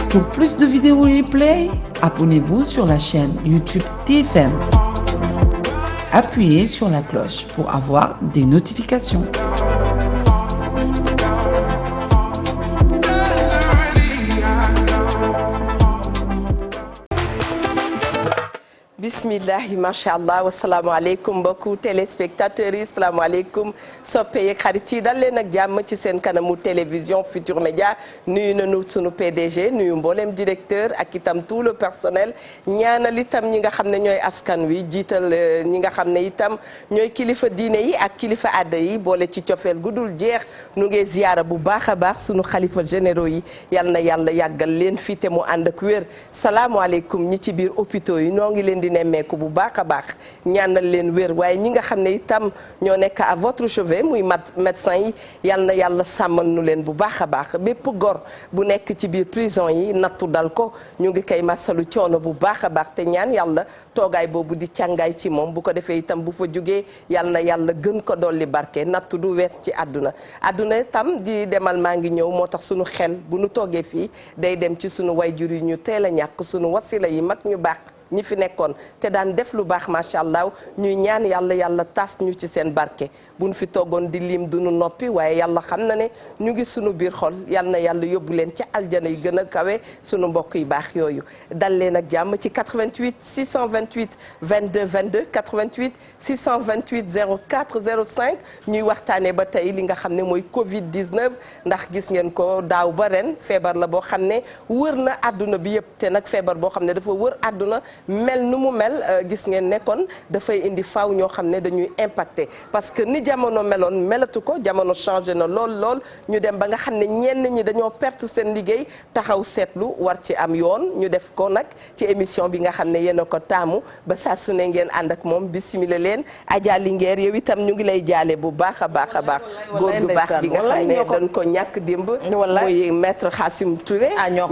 Pour plus de vidéos replay, abonnez-vous sur la chaîne YouTube TFM. Appuyez sur la cloche pour avoir des notifications. bismillahi macha allah wasalaamaaleykum mbokku téléspectateurs yi salaamaaleykum soppe yeeg xarit yi dal leen ak jàmm ci seen kanamu télévision Futur Média nuyu nañu sunu PDG nuyu mboolem directeur ak itam tout le personnel ñaanal itam ñi nga xam ne ñooy askan wi jiital ñi nga xam ne itam ñooy kilifa diine yi ak kilifa aada yi boole ci cofeel gudul jeex nu ngee ziyaara bu baax a baax sunu xalifa généraux yi yal na yàlla yàggal leen fii te mu ànd ak wér salaamaaleykum ñi ci biir hôpitaux yi noo ngi leen di nemmeeku bu baax a baax ñaanal leen wér waaye ñi nga xam ne itam ñoo nekk à votre chevet muy médecin yi yal na yàlla sàmmal nu leen bu baax a baax bépp gor bu nekk ci biir prison yi nattu dal ko ñu ngi koy masalu coono bu baax a baax te ñaan yàlla toogaay boobu di càngaay ci moom bu ko defee itam bu fa jógee yal na yàlla gën ko dolli barke nattu du wees ci àdduna itam di demal maa ngi ñëw moo tax sunu xel bu nu toogee fii day dem ci sunu wayjur yi ñu teel a ñàkk sunu wasila yi mag ñu baax ñi fi nekkoon te daan def lu baax macha allah ñuy ñaan yàlla tas ñu ci seen barke bu ñu fi toogoon di lim du nu noppi waaye yàlla xam na ne ñu ngi sunu biir xol yal na yàlla yóbbu leen ca aljana yi gën a kawe sunu mbokk yu baax yooyu dal leen ak jàmm ci 88 628 22 22 88 628 04 05 ñuy waxtaanee ba tey li nga xam ne mooy Covid 19 ndax gis ngeen ko daaw ba ren feebar la boo xam ne wër na àdduna bi yëpp te nag feebar boo xam ne dafa wër àdduna mel nu mu mel gis ngeen nekkoon dafay indi faaw ñoo xam ne dañuy impacté parce que ni jamono meloon melatu ko jamono changé na lool ñu dem ba nga xam ne ñenn ñi dañoo perte seen liggéey taxaw seetlu war ci am yoon ñu def ko nag ci émission bi nga xam ne yéen a ko taamu ba saa su ne ngeen ànd ak moom bisimila leen Adja Linguère yow itam ñu ngi lay jaale bu baax a baax a baax góor gu baax bi nga xam ne dañ ko ñàkk démb muy maître Khassim Touré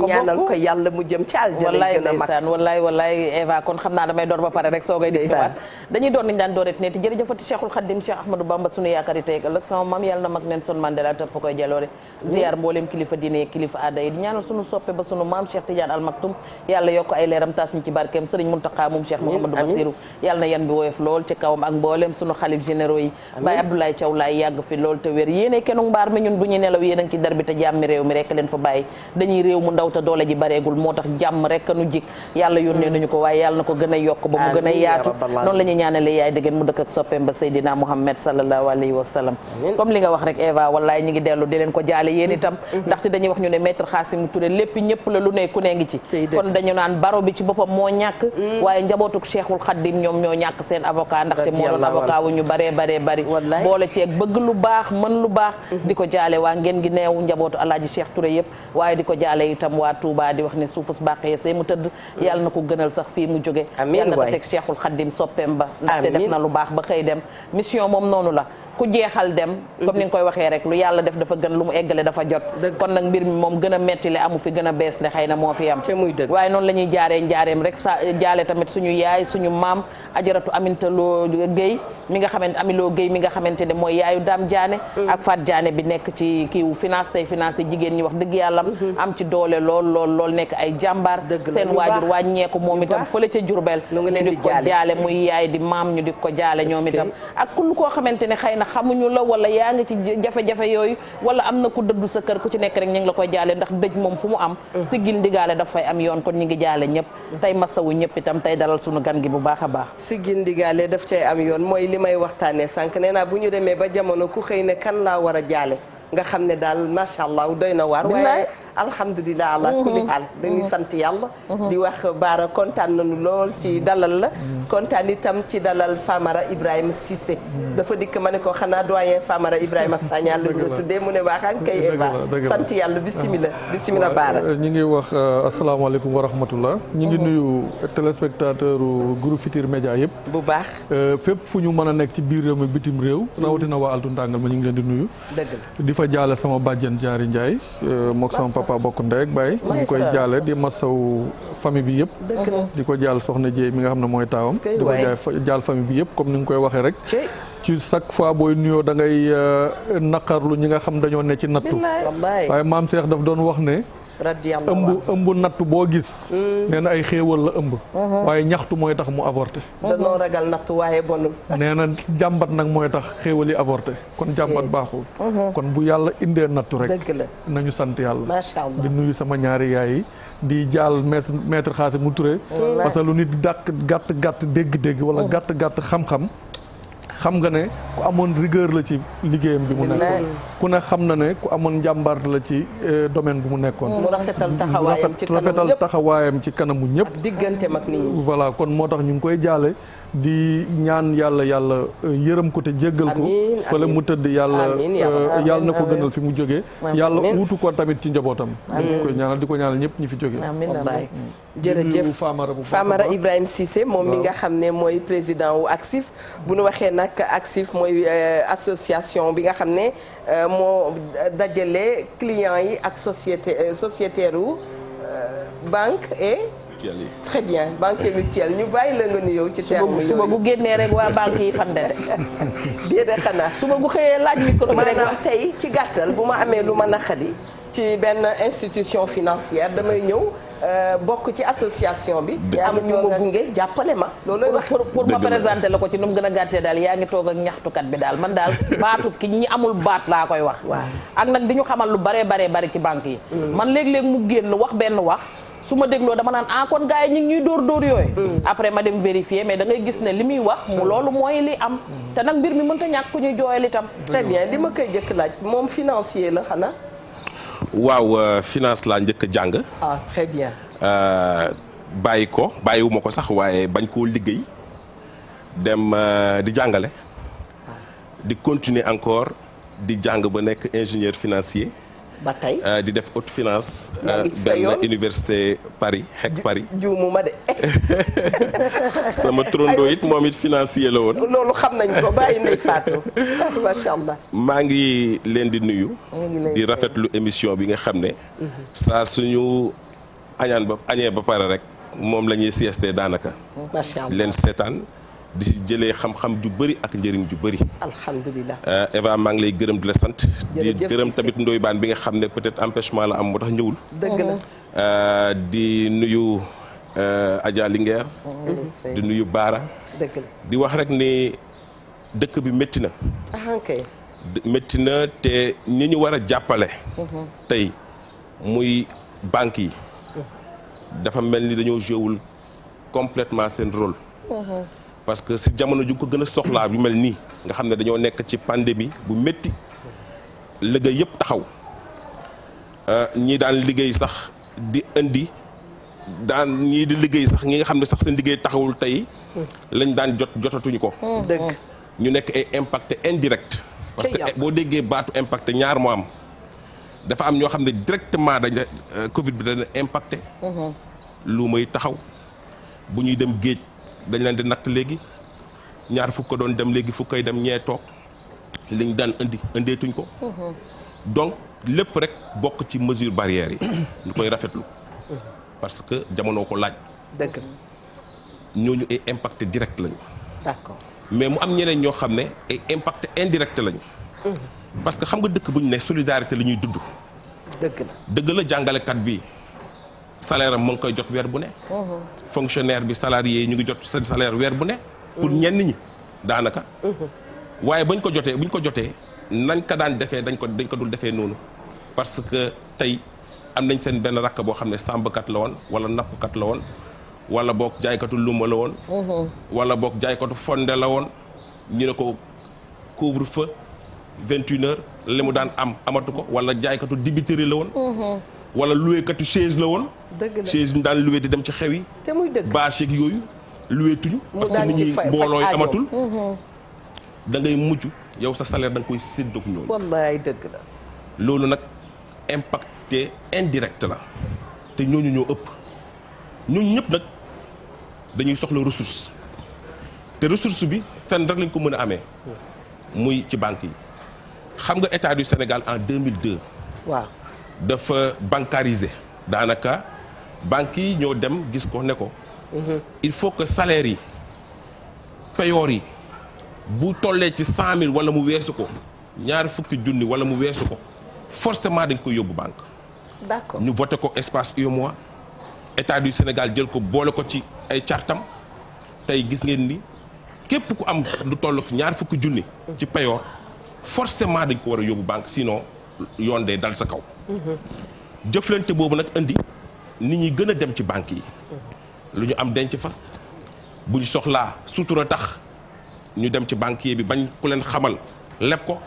ñaanal ko yàlla mu jëm ci aljana gën a mag wallaay Eva kon xam naa damay door ba pare rek soogay di ñëwaat dañuy door nañ daan dooret ne te jërëjëfati Cheikhul Khadim Cheikh Ahmadou Bamba sunu yaakaar tey ëllëg sama maam yàlla na mag Nelson Mandela topp koy jaloore ziar mboolem kilifa diine kilifa aada yi di ñaanal sunu soppe ba sunu maam Cheikh Tidiane Al Maktoum yàlla yokk ay leeram taas ñu ci barkeem Serigne Mountakha moom Cheikh Mouhamadou Bassirou yàlla na yan bi woyof lool ci kawam ak mboolem sunu xalif généraux yi Baye Abdoulaye Thiaw Laye yàgg fi lool te wér yéene kennu mbaar mi ñun bu ñuy nelaw yéen a ngi ci dar bi te jàmmi réew mi rek leen fa bàyyi dañuy réew mu ndaw te doole ji bareegul moo tax jàmm rek nu jik yàlla yónnee nañu ko waaye yàlla na ko gën a yokk ba mu gën a yaatu noonu la ñuy ñaanale yaay dëggeen mu dëkk ak soppeem ba Seydina Muhammad sallallahu alayhi wa sallam comme li nga wax rek Eva wallaay ñi ngi dellu di leen ko jaale yéen itam ndaxte dañuy wax ñu ne maître Khassim Touré lépp ñëpp la lu ne ku ne ngi ci kon dañu naan baro bi ci boppam moo ñàkk waaye njabootuk Cheikhul Khadim ñoom ñoo ñàkk seen avocat ndaxte moo doon avocat wu ñu bari boole ceeg bëgg lu baax mën lu baax di ko jaale waa ngeen gi neew njabootu Alaaji Cheikh Touré yëpp waaye di ko jaale itam waa Touba di wax ne suufus bàqee see mu tëdd yàlla na ko gënal sax fii mu jóge yàlla na teg Cheikhul Khadim soppeem ba ndaxte def na lu baax ba xëy dem mission moom noonu la ku jeexal dem comme ni nga koy waxee rek lu yàlla def dafa gën lu mu eggale dafa jot kon nag mbir mi moom gën a metti le amu fi gën a bees le xëy na moo fi am waaye noonu la ñuy jaaree njaareem rek sa jaale tamit suñu yaay suñu maam ajaratu Amintaloo Guèye mi nga xamante Amiloo Guèye mi nga xamante ne mooy yaayu Dame Diané ak Fat Diané bi nekk ci kiiwu finance tey finance jigéen ñi wax dëgg yàlla am ci doole lool nekk ay jàmbaar seen waajur wàññeeku moom itam fële ca Jurbel ñu di ko jaale muy yaay di maam ñu di ko jaale ñoom itam ak kul koo xamante ne xëy na xamuñu la wala yaa ngi ci jafe-jafe yooyu wala am na ku dëddu sa kër ku ci nekk rek ñu ngi la koy jaale ndax dëj moom fu mu am siggil ndigaale daf fay am yoon kon ñu ngi jaale ñëpp tey masawu ñëpp itam tey dalal suñu gan gi bu baax a baax siggil ndigaale daf cay am yoon mooy li may waxtaanee sànq nee naa bu ñu demee ba jamono ku xëy ne kan laa war a jaale nga xam ne daal macha allah doy na waar waaye alhamdulilah ala kulli haal dañuy sant yàlla di wax Baara kontaan nañu lool ci dalal la kontaan itam ci dalal Famara Ibrahima Cissé dafa dikk ma ne ko xanaa doyen Famara Ibrahima Sagna la ñu tuddee mu ne waaxaan kay Eva sant yàlla bisimila Baara ñi ngi wax asalaamaaleykum wa rahmatullah ñi ngi nuyu téléspectateur groupe Futurs Médias yëpp bu baax fépp fu ñu mën a nekk ci biir réew mi bitim réew rawatina waa Altu Ndàngal ma ñu ngi leen di nuyu di fa jaale sama bàjjen Jaari Njaay mook sama papa bokk ndey ak baay ñu ngi koy jaale di masaw famille bi yëpp di ko jaal soxna Jéey mi nga xam ne mooy taawam di ko jaal famille bi yëpp comme ni nga koy waxee rek ci chaque fois booy nuyoo da ngay naqarlu ñi nga xam dañoo ne ci nattu waaye maam Cheikh daf doon wax ne ëmb natt boo gis nee na ay xéewal la ëmb waaye ñaxtu mooy tax mu avorté danoo ragal natt waaye bonul nee na jàmbat nag mooy tax xéewal yi avorté kon jàmbat baaxul kon bu yàlla indee nattu rek nañu sant yàlla macha allah di nuyu sama ñaari yaay yi di jaal maître Khassimou Touré parce que lu nit gàtt dégg-dégg wala gàtt xam-xam nga ne ku amoon rigueur la ci liggéeyam bi mu nekkoon ku ne xam na ne ku amoon njàmbaar la ci domaine bi mu nekkoon mu rafetal taxawaayam ci kanamu ñëpp diggante mag nit ñi voilà kon moo tax ñu ngi koy jaale di ñaan yàlla yërëm ko te jéggal ko fële mu tëdd yàlla na ko gënal fi mu jógee yàlla uutu ko tamit ci njabootam di ko ñaanal ñëpp ñi fi jógee wallaay jërëjëf Famara Ibrahima Cissé moom mi nga xam ne mooy président wu ACSIF bu nu waxee nag ACSIF mooy association bi nga xam ne moo dajale clients yi ak sociétaire wu banque et très bien banque et mutuelle ñu bàyyi la nga nuyoo ci terme yooyu suba bu génnee rek waa banque yi fande de déedéet xanaa suba bu xëyee laaj micro bi rek maanaam tey ci gàttal bu ma amee lu ma naqadi ci benn institution financière damay ñëw bokk ci association bi am ñu ma gunge jàppale ma loolooy wax pour ma présenter la ko ci nu mu gën a gàttee daal yaa ngi toog ak ñaxtukat bi daal man daal baatu ki ñi amul baat laa koy wax ak nag di ñu xamal lu bare bari ci banque yi man léeg-léeg mu génn wax benn wax su ma dégloo dama naan kon gars yi ñu ngi ñuy dóor yooyu après ma dem vérifier mais da ngay gis ne li muy wax mu loolu mooy li am te nag mbir mi mënta ñàkk ku ñuy jooyal itam très bien li ma koy jëkk laaj moom financier la xanaa waaw finance laa njëkk a jàng très bien bàyyiwuma ko sax waaye bañ koo liggéey dem di jàngale di continuer encore di jàng ba nekk ingénieur financier ba tey di def haute finance benn université Paris Paris juumuma de sama trondo it moom it financier la woon loolu xam nañ ko bàyyi ndey Fatou macha allah maa ngi leen di nuyu di rafetlu émission bi nga xam ne saa suñu añee ba pare rek moom la ñuy sieste daanaka macha allah leen seetaan di jëlee xam-xam ju bëri ak njëriñ ju bëri. alhamdulilah. Eva maa ngi lay gërëm di la sant. di gërëm tamit Ndoye Bane bi nga xam ne peut-être empêchement la am moo tax ñëwul. dëgg la. di nuyu Adja Linguère. di nuyu Baara. dëgg la di wax rek ni dëkk bi métti na. ok. métti na te ñi ñu war a jàppale. tey muy banques yi. dafa mel ni dañoo joué complètement seen rôle. parce que si jamono ju ko gën a soxlaa yu mel nii nga xam ne dañoo nekk ci pandémie bu métti liggéey yëpp taxaw ñii daan liggéey sax di indi ñii di liggéey sax ñi nga xam ne sax seen liggéey taxawul tey lañ daan jotatuñu ko. dëgg ñu nekk ay impacté indirect. parce que boo déggee baatu impacté ñaar moo am dafa am ñoo xam ne directement dañ Covid bi dañ impacté. lu may taxaw bu ñuy dem géej. dañ leen di natt léegi ñaar fukk doon dem léegi fukkay dem ñee toog liñ daan indeetuñ ko. donc lépp rek bokk ci mesure barrières yi. ñu koy rafetlu. parce que jamono ko laaj. dëgg ñooñu ay impacté direct lañu. d'accord mais mu am ñeneen ñoo xam ne ay impacté indirect lañu. parce que xam nga dëkk bu ñu ne solidarité la ñuy dudd. dëgg la jàngalekat bi. salaire am mu ngi koy jot weer bu ne. fonctionnaire bi salarié yi ñu ngi jot seen salaire weer bu ne. pour ñenn ñi daanaka. waaye buñ ko jotee nañ ko daan defee dañ ko dul defee noonu. parce que tey am nañ seen benn rakk boo xam ne sàmbkat la woon wala nappkat la woon wala boog jaaykatu luma la woon. wala boog jaaykatu fonde la woon ñu ne ko couvre-feu 21h li mu daan amatu ko wala jaaykatu dibiteri la woon. wala loué-katu chaise la woon. dëgg la chaise ñu daan loué di dem ci xew yi. te muy dëgg bâche yeeg yooyu loué tuñu. parce que nit ñi mbooloo yi amatul. da ngay mujj yow sa salaire da nga koy séddoog ñooñu. wallaay dëgg la. loolu nag impacté indirect la te ñooñu ñoo ëpp ñooñu ñëpp nag dañuy soxla ressource te ressource bi fenn rek lañ ko mën a amee. muy ci banque yi. xam nga état du Sénégal en 2002. waaw. dafa bancarisé daanaka banques yi ñoo dem gis ko ne ko. il faut que salaire yi payoor yi bu tollee ci 100 000 wala mu weesu ko ñaari fukki junni wala mu weesu ko forcément dañ koy yóbbu banque d'accord ñu voté ko espace UEMOA état du Sénégal jël ko boole ko ci ay cartam tey gis ngeen ni képp ku am lu toll ci 20 junni ci payoor forcément dañ ko war a yóbbu banque sinon yoon day dal sa kaw. jëflante boobu nag indi nit ñi gën a dem ci banque yi. lu ñu am denc fa bu ñu soxlaa sutura tax ñu dem ci banquier bi bañ ku leen xamal leb ko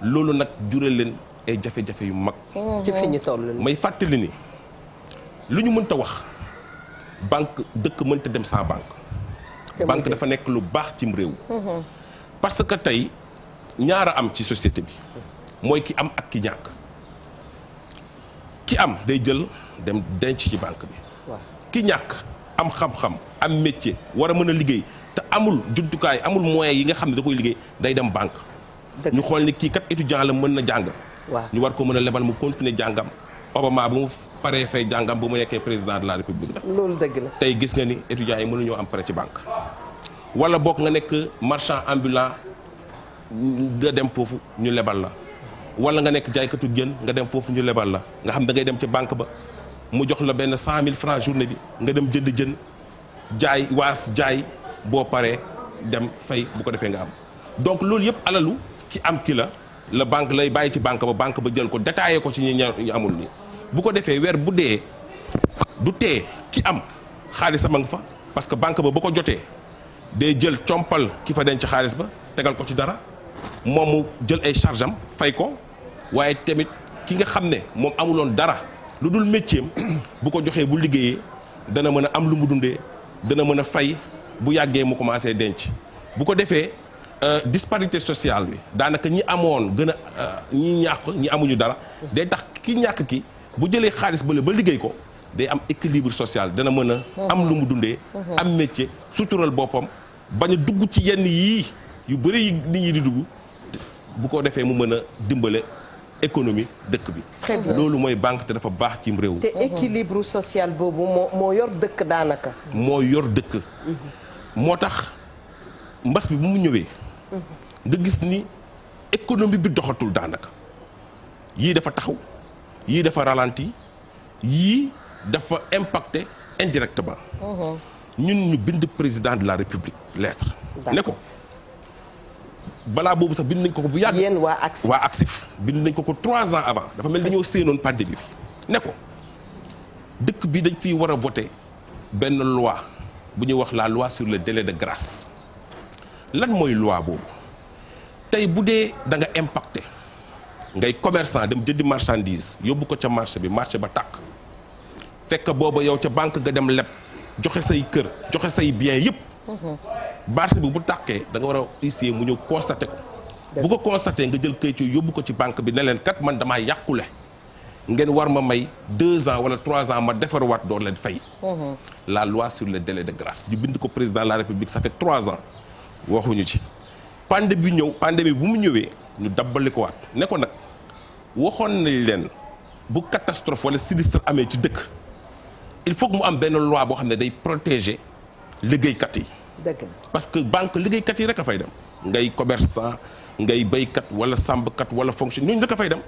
loolu nag jural leen ay jafe-jafe yu mag. ci fi ñu toll may fàttali ni lu ñu mënta wax banque dëkk mënta dem sans banque. banque dafa nekk lu baax cim réew. parce que tey ñaara am ci société bi mooy ki am ak ki ñàkk. ki am day jël dem denc ci banque bi. ki ñàkk am xam-xam am métier war a mën a liggéey te amul jumtukaay amul moyens yi nga xam ne da koy liggéey day dem banque. ñu xool ni kii kat étudiant la mën na jàng. ñu war ko mën a lebal mu continuer jàngam. Obama bu mu paree fay jàngam bu mu nekkee président de la république. loolu dëgg la tey gis nga ni étudiants yi mënuñoo am prêt ci banque. wala bokk nga nekk marchand ambulant nga dem foofu ñu lebal la. wala nga nekk jaaykatu jën nga dem foofu ñu lebal la nga xam da ngay dem ci banque ba mu jox la benn 100 000 francs journée bi nga dem jënd jën jaay waas jaay boo paree dem fay bu ko defee nga am. donc loolu yëpp alalu ki am ki la banque lay bàyyi ci banque ba jël ko détaillé ko ci ñi amul nii bu ko defee weer bu dee du tee ki am xaalisam a nga fa parce que banque ba bu ko jotee day jël compal ki fa denc xaalis ba tegal ko ci dara moom mu jël ay charge am fay ko waaye tamit ki nga xam ne moom amuloon dara lu dul métier am bu ko joxee bu liggéeyee dana mën a am lu mu dundee dana mën a fay bu yàggee mu commencé denc bu ko defee disparité sociale bi daanaka ñi amoon gën a ñi ñàkk ñi amuñu dara day tax ki ñàkk ki bu jëlee xaalis ba liggéey ko day am équilibre social dana mën a am lu mu dundee am métier sutural boppam bañ a dugg ci yenn yii yu bëri yi nit ñi di dugg bu ko defee mu mën a dimbale économie dëkk bi. très bien loolu mooy banque te dafa baax cim réew. te équilibre social boobu moo yor dëkk daanaka. moo yor dëkk. moo tax mbas bi bu mu ñëwee. nga gis ni économie bi doxatul daanaka yii dafa taxaw yii dafa ralenti yii dafa impacté indirectement. ñun ñu bind président de la république lettre. ne ko. balaa boobu sax bind nañ ko bu yàgg. yéen waa ACSIF bind nañ ko 3 ans avant dafa mel dañoo séenoon pandémie bi ne ko dëkk bi dañ fiy war a voter benn loi bu ñuy wax la loi sur le délai de grâce lan mooy loi boobu tey bu dee da nga impacté ngay commerçant dem jëndi marchandise yóbbu ko ca marché ba tàkk fekk booba yow ca banque nga dem leb joxe say kër joxe say bien yëpp. marché bi bu tàkkee da nga war a huissier mu ñëw constaté ko bu ko constaté nga jël kayit yóbbu ko ci banque bi ne leen kat man damaa yàqule ngeen war ma may 2 ans wala 3 ans ma defaruwaat door leen fay. la loi sur le délai de grâce ñu bind ko président de la république ça fait 3 ans waxuñu ci. pandémie bu mu ñëwee ñu dabbali ko waat ne ko nag waxoon nañ leen bu catastrophe wala sinistre amee ci dëkk il faut que mu am benn loi boo xam ne day protéger liggéeykat yi. parce que banque liggéeykat yi rek a fay dem ngay commerçant ngay béykat wala sàmbkat wala fonction ñooñu rek a fay dem.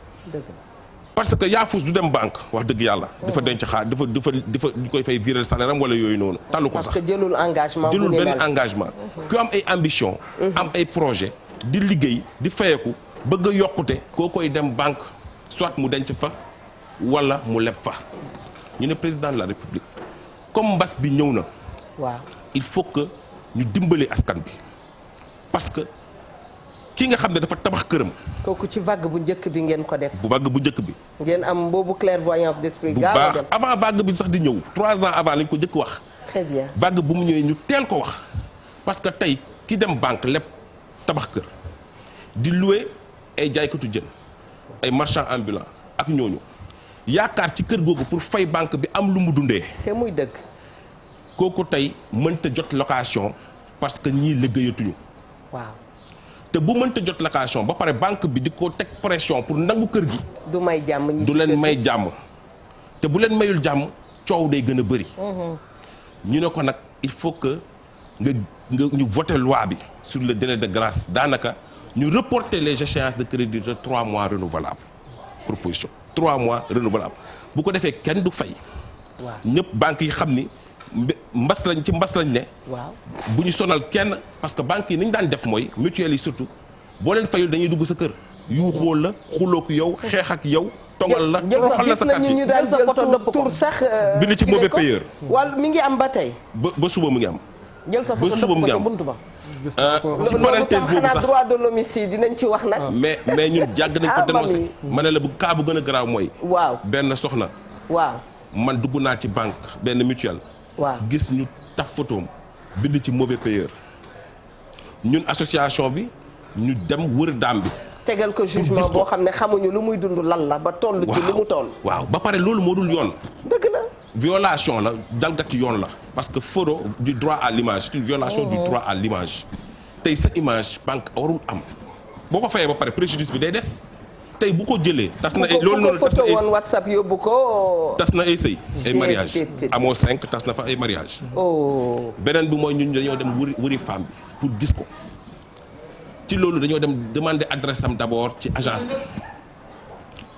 parce que yaafus du dem banque wax dëgg yàlla. dafa denc xaar dafa ñu koy fay virer salaire am wala yooyu noonu. tàllu ko sax parce que jëlul engagement bu jëlul benn engagement. ku am ay ambition. am ay projet di liggéey di fayeku bëgg a yokkute koo koy dem banque soit mu denc fa wala mu leb fa. ñu ne président de la république comme mbas bi ñëw na. waaw il faut que ñu dimbali askan bi parce que ki nga xam ne dafa tabax këram. kooku ci vague bu njëkk bi ngeen ko def. bu vague bu njëkk bi. ngeen am boobu clairvoyance d'esprit. bu baax avant vague bi sax di ñëw 3 ans avant lañ ko njëkk wax. très bien vague bu mu ñëwee ñu teel ko wax parce que tey ki dem banque lépp tabax kër di louer ay jaaykatu jën ay marchand ambulant ak ñooñu yaakaar ci kër googu pour fay banque bi am lu mu dundee. te muy dëgg. kooku tey mënta jot location parce que ñii liggéeyatuñu. waaw te bu mënta jot location ba pare banque bi di ko teg pression pour nangu kër gi. du may jàmm ñi du leen may jàmm te bu leen mayul jàmm coow day gën a bëri. ñu ne ko nag il faut que nga ñu voter loi bi sur le délai de grâce daanaka ñu reporter les échéances de crédit de 3 mois renouvelables proposition. 3 mois renouvelable bu ko defee kenn du fay. waaw ñëpp banques yi xam ni mbas lañ ne. waaw bu ñu sonal kenn parce que banques yi ni ñu daan def mooy mutuelle yi surtout boo leen fayul dañuy dugg sa kër yuuxóol la xuloo ko yow xeex ak yow. tongal la toroxal la sa carte ñu daan jël tur sax. bind ci mauvais payeur. wala mi ngi am ba tey. ba suba mu ngi am. jël sa photo dëpp ko ca buntu ba. ci parenthèse boobu sax droit de l'homicide dinañ ci wax nag. mais ñun jàgg nañ ko dénoncé. ma ne la bu cas bu gën a garaaw mooy. waaw benn soxna. waaw man dugg naa ci banque benn mutuelle. waaw gis ñu taf photoom bind ci mauvais payeur. ñun association bi ñu dem wër daam bi. tegal ko jugement boo xam ne xamuñu lu muy dund lan la ba toll ci lu mu toll. waaw ba pare loolu moo dul yoon. dëgg la. violation la jalgati yoon la parce que fraude du droit à l'image c'est une violation du droit à l'image tey sa image banque warul am boo ko fayee ba pare préjudice bi day des tey bu ko jëlee. tas na ay loolu noonu tas na ay woon WhatsApp yóbbu ko. tas na ay sëy ay mariage amoo 5 tas na fa ay mariage beneen bi mooy ñun dañoo dem wëri femme bi pour gis ko. ci loolu dañoo dem demander adresse am d'abord ci agence bi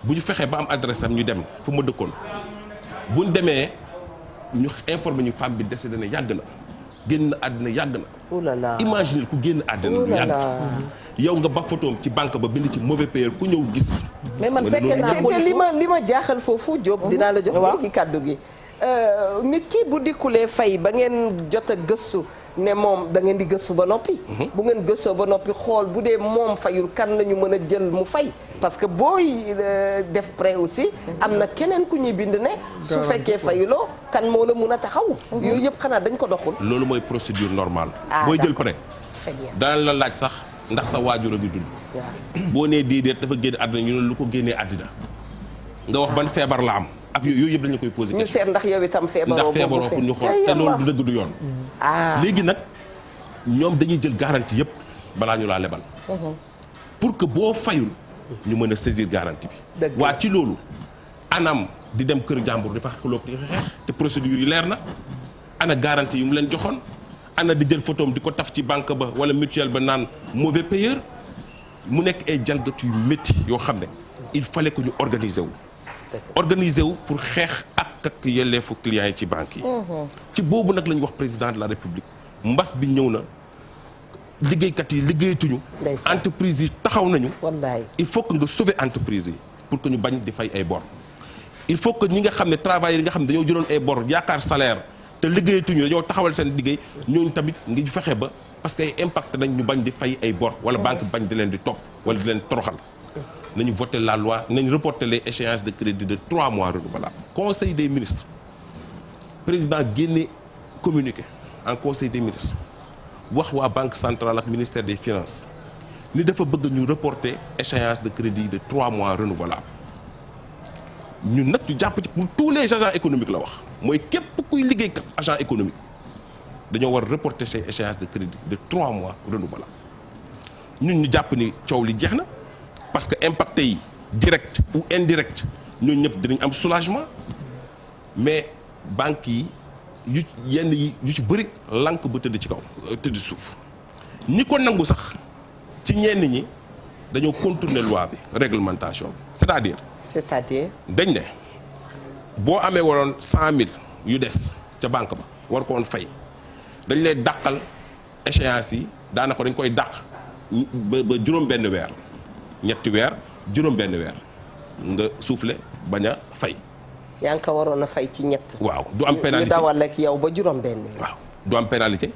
bu ñu fexee ba am adresse am ñu dem fu ma dëkkoon bu ñu demee ñu informer ñu femme bi décédé na yàgg na génn àddina yàgg na. oh là là imagine ku génn àddina lu yàgg. yow nga ba photoom ci banque ba bind ci mauvais payeur ku ñëw gis. mais man fekkee naa te li ma jaaxal foofu Diop dinaa la jox léegi kàddu gi. nit ki bu dikkulee fay ba ngeen jot a gëstu. ne moom da ngeen di gëstu ba noppi. bu ngeen gëstoo ba noppi xool bu dee moom fayul kan la ñu mën a jël mu fay parce que booy def prêt aussi. am na keneen ku ñuy bind ne. su fekkee fayuloo kan moo la mun a taxaw. yooyu yëpp xanaa dañ ko doxul. loolu mooy procédure normale. booy jël prêt. très bien daan la laaj sax ndax sa waajur a ngi dund. boo nee déedéet dafa génn àddina ñu ne lu ko génnee àddina nga wax ban feebar la am. ak yooyu yëpp dañu koy posé question ñu seet ndax yow itam feebaroo pour ñu xool te loolu du dëgg du yoon. léegi nag ñoom dañuy jël garantie yëpp balaa ñu laa lebal. pour que boo fayul ñu mën a saisir garantie bi. waa ci loolu anam di dem kër jàmbur dafa xulóog di xeex te procédure yi leer na ana garantie yu mu leen joxoon ana di jël photom di ko taf ci banque ba wala mutuelle ba naan mauvais payeur mu nekk ay jalgati yu métti yoo xam ne il fallait que ñu organiser wu. organiser wu pour xeex ak yelleefu clients yi ci banque yi. ci boobu nag la ñu wax président de la république mbas bi ñëw na liggéeykat yi liggéeyatuñu. entreprise yi taxaw nañu. wallaay il faut que nga sauver entreprise yi pour que ñu bañ di fay ay bor. il faut que ñi nga xam ne travailleurs yi nga xam ne dañoo jëloon ay bor yaakaar salaire te liggéeyatuñu dañoo taxawal seen liggéey ñooñu tamit ngi fexe ba parce que ay impact nañ ñu bañ di fay ay bor. wala banque bañ di leen di topp wala di leen toroxal. nañu voter la loi nañu reporter les échéances de crédit de 3 mois renouvelables. conseil des ministres président génne communiqué en conseil des ministres wax waa banque centrale ak ministère des finances ni dafa bëgg ñu reporter échéance de crédit de 3 mois renouvelables. ñun nag ñu jàpp ci pour tous les agents économiques la wax mooy képp kuy liggéeykat agent économique dañoo war reporter ces échéances de crédit de 3 mois renouvelables. ñun ñu jàpp ni coow li jeex na. parce que impacté yi direct ou indirect ñooñu ñëpp dinañ am soulagement mais banques yi yenn yi yu ci bëri lank ba tëdd ci kaw tëdd suuf ñi ko nangu sax ci ñenn ñi dañoo contourner loi bi réglementation bi c'est-à-dire dañ ne boo amee waroon 100 000 yu des ca banque ba war ko woon fay dañ lay dàqal échéance yi daanaka dañ koy dàq ba juróom-benn weer. ñetti weer juróom-benn weer nga soufflé bañ a fay. yaa ngi ko waroon a fay ci ñett. waaw du am pénalité ñu dawal ak yow ba juróom-benn. waaw du am pénalité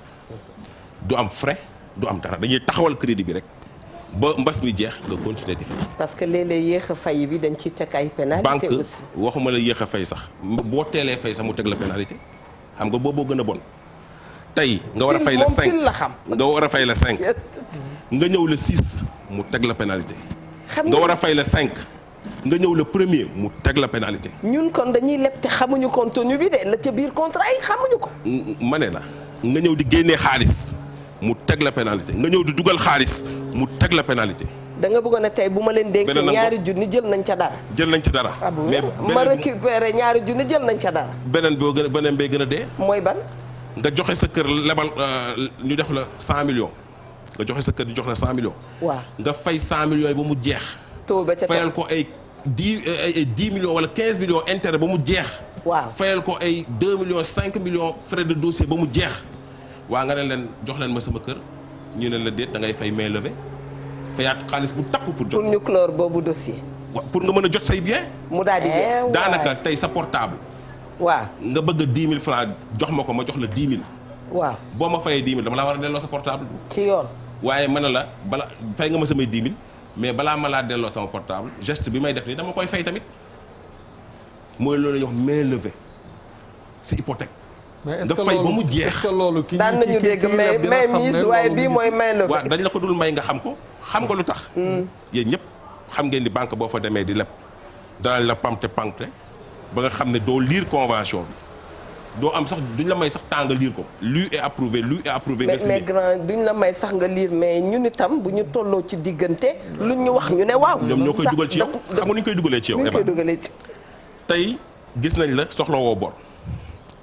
du am frais du am dara dañuy taxawal crédit bi rek ba mbas mi jeex nga continuer di fay. parce que léeg-léeg yéex a fay bi dañ ciy teg ay pénalité aussi. banque waxuma la yéex a fay sax boo teelee fay sax mu teg la pénalité xam nga booboo gën a bon. tey nga war a fay la 5 la xam. nga war a fay la 5. nga ñëw le 6 mu teg la pénalité. nga war a fay le 5 nga ñëw le premier mu teg la pénalité. ñun kon dañuy leb te xamuñu contenu bi de la ca biir contrat yi xamuñu ko. ma ne la nga ñëw di génnee xaalis mu teg la pénalité nga ñëw di dugal xaalis mu teg la pénalité. da nga bëggoon a tey bu ma leen dénkee ñaari junni jël nañ ca dara. jël nañ ca dara. mais ma récupéré ñaari junni jël nañ ca dara. beneen bay gën a dee. mooy ban. nga joxe sa kër lebal ñu jox la 100 millions nga joxe sa kër ñu jox la 100 millions. waaw nga fay 100 millions yi ba mu jeex. taux ba ca fayal ko ay 10 millions wala 15 millions intérêt ba mu jeex. waaw fayal ko ay 2 millions 5 millions frais de dossier ba mu jeex. waa nga ne leen jox leen ma sama kër ñu ne la déet da ngay fay main levée fayaat xaalis bu takku pour jot. pour ñu clore boobu dossier. pour nga mën a jot say bien. mu daal di jeex daanaka tey sa portable. waaw nga bëgg 10 000 francs jox ma ko ma jox la 10 000. waaw boo ma fayee 10 000 dama laa war a delloo sa portable. ci yoon. waaye mën na la bala fay nga ma samay 10 000 mais balaa ma laa delloo sama portable geste bi may def nii dama koy fay tamit mooy loolu la ñuy wax main levée si hypothèque. mais est-ce nga que fay ba loolu mu jeex. est-ce que loolu ki daan nañu dégg mais mise waaye bii mooy main levée. waaw dañ la ko dul may nga xam ko xam nga lu tax. yéen ñëpp xam ngeen ni banque boo fa demee di leb danañ la pamte ba nga xam ne doo lire convention bi. doo am sax duñ la may sax temps nga lire ko lu est approuvé nga signé. mais grand duñ la may sax nga lire mais ñun itam bu ñu tolloo ci diggante luñ ñu wax ñu ne waaw. ñoom ñoo koy dugal ci yow xam nga nu ñu koy dugalee ci yow. ñu koy dugalee ci. tey gis nañ la soxla woo bor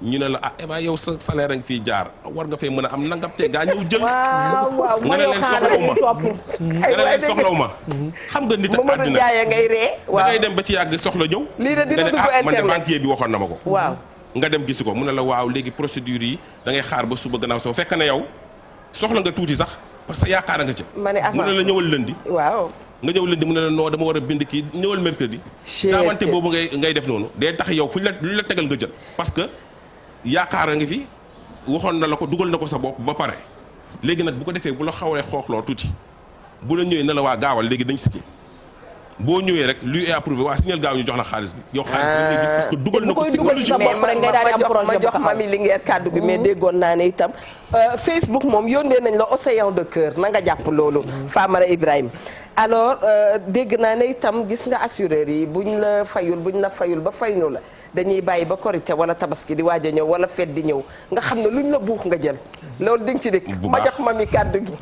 ñu ne la Eva yow sa salaire nga fii jaar war nga fee mën a am nangam te gaa ñëw jël. waaw nga ne leen soxlawu ma nga ne leen soxlawu ma. xam nga nit ak Mamadou àddina Ndiaye ngay ree. da ngay dem ba ci yàgg soxla ñëw. lii de dina dugg nga ne man de internet banquier bi waxoon na ma ko. waaw. nga dem gis ko mu ne la waaw léegi procédure yi da ngay xaar ba suba gannaaw soo fekk na yow soxla nga tuuti sax parce que yaakaar nga ca. ma ne mu ne la ñëwal lundi. waaw. nga ñëw lundi mu ne la non dama war a bind kii ñëwal mercredi. jaamante boobu ngay def noonu. day tax yow fu ñu la tegal nga jël. parce que yaakaar a ngi fi waxoon na la ko dugal na ko sa bopp ba pare léegi nag bu ko defee bu la xawlee xooxloo tuuti bu la ñëwee ne la waa gaawal léegi dañ signé. boo ñëwee rek lui est approuvé waa signal gaaw ñu jox la xaalis bi. yow xaalis bi ngay gis parce que dugal na ko psychologiquement. ma jox mami li ngeen kàddu gi mais déggoon naa ne itam Facebook moom yónnee nañ la océan de cœur na nga jàpp loolu. Famara Ibrahima alors dégg naa ne itam gis nga assureur yi buñ la fayul ba faynu la dañuy bàyyi ba korité wala tabaski di waaj a ñëw wala fête di ñëw nga xam ne luñ la buux nga jël loolu di nga ci dëkk. ma jox mami kàddu gi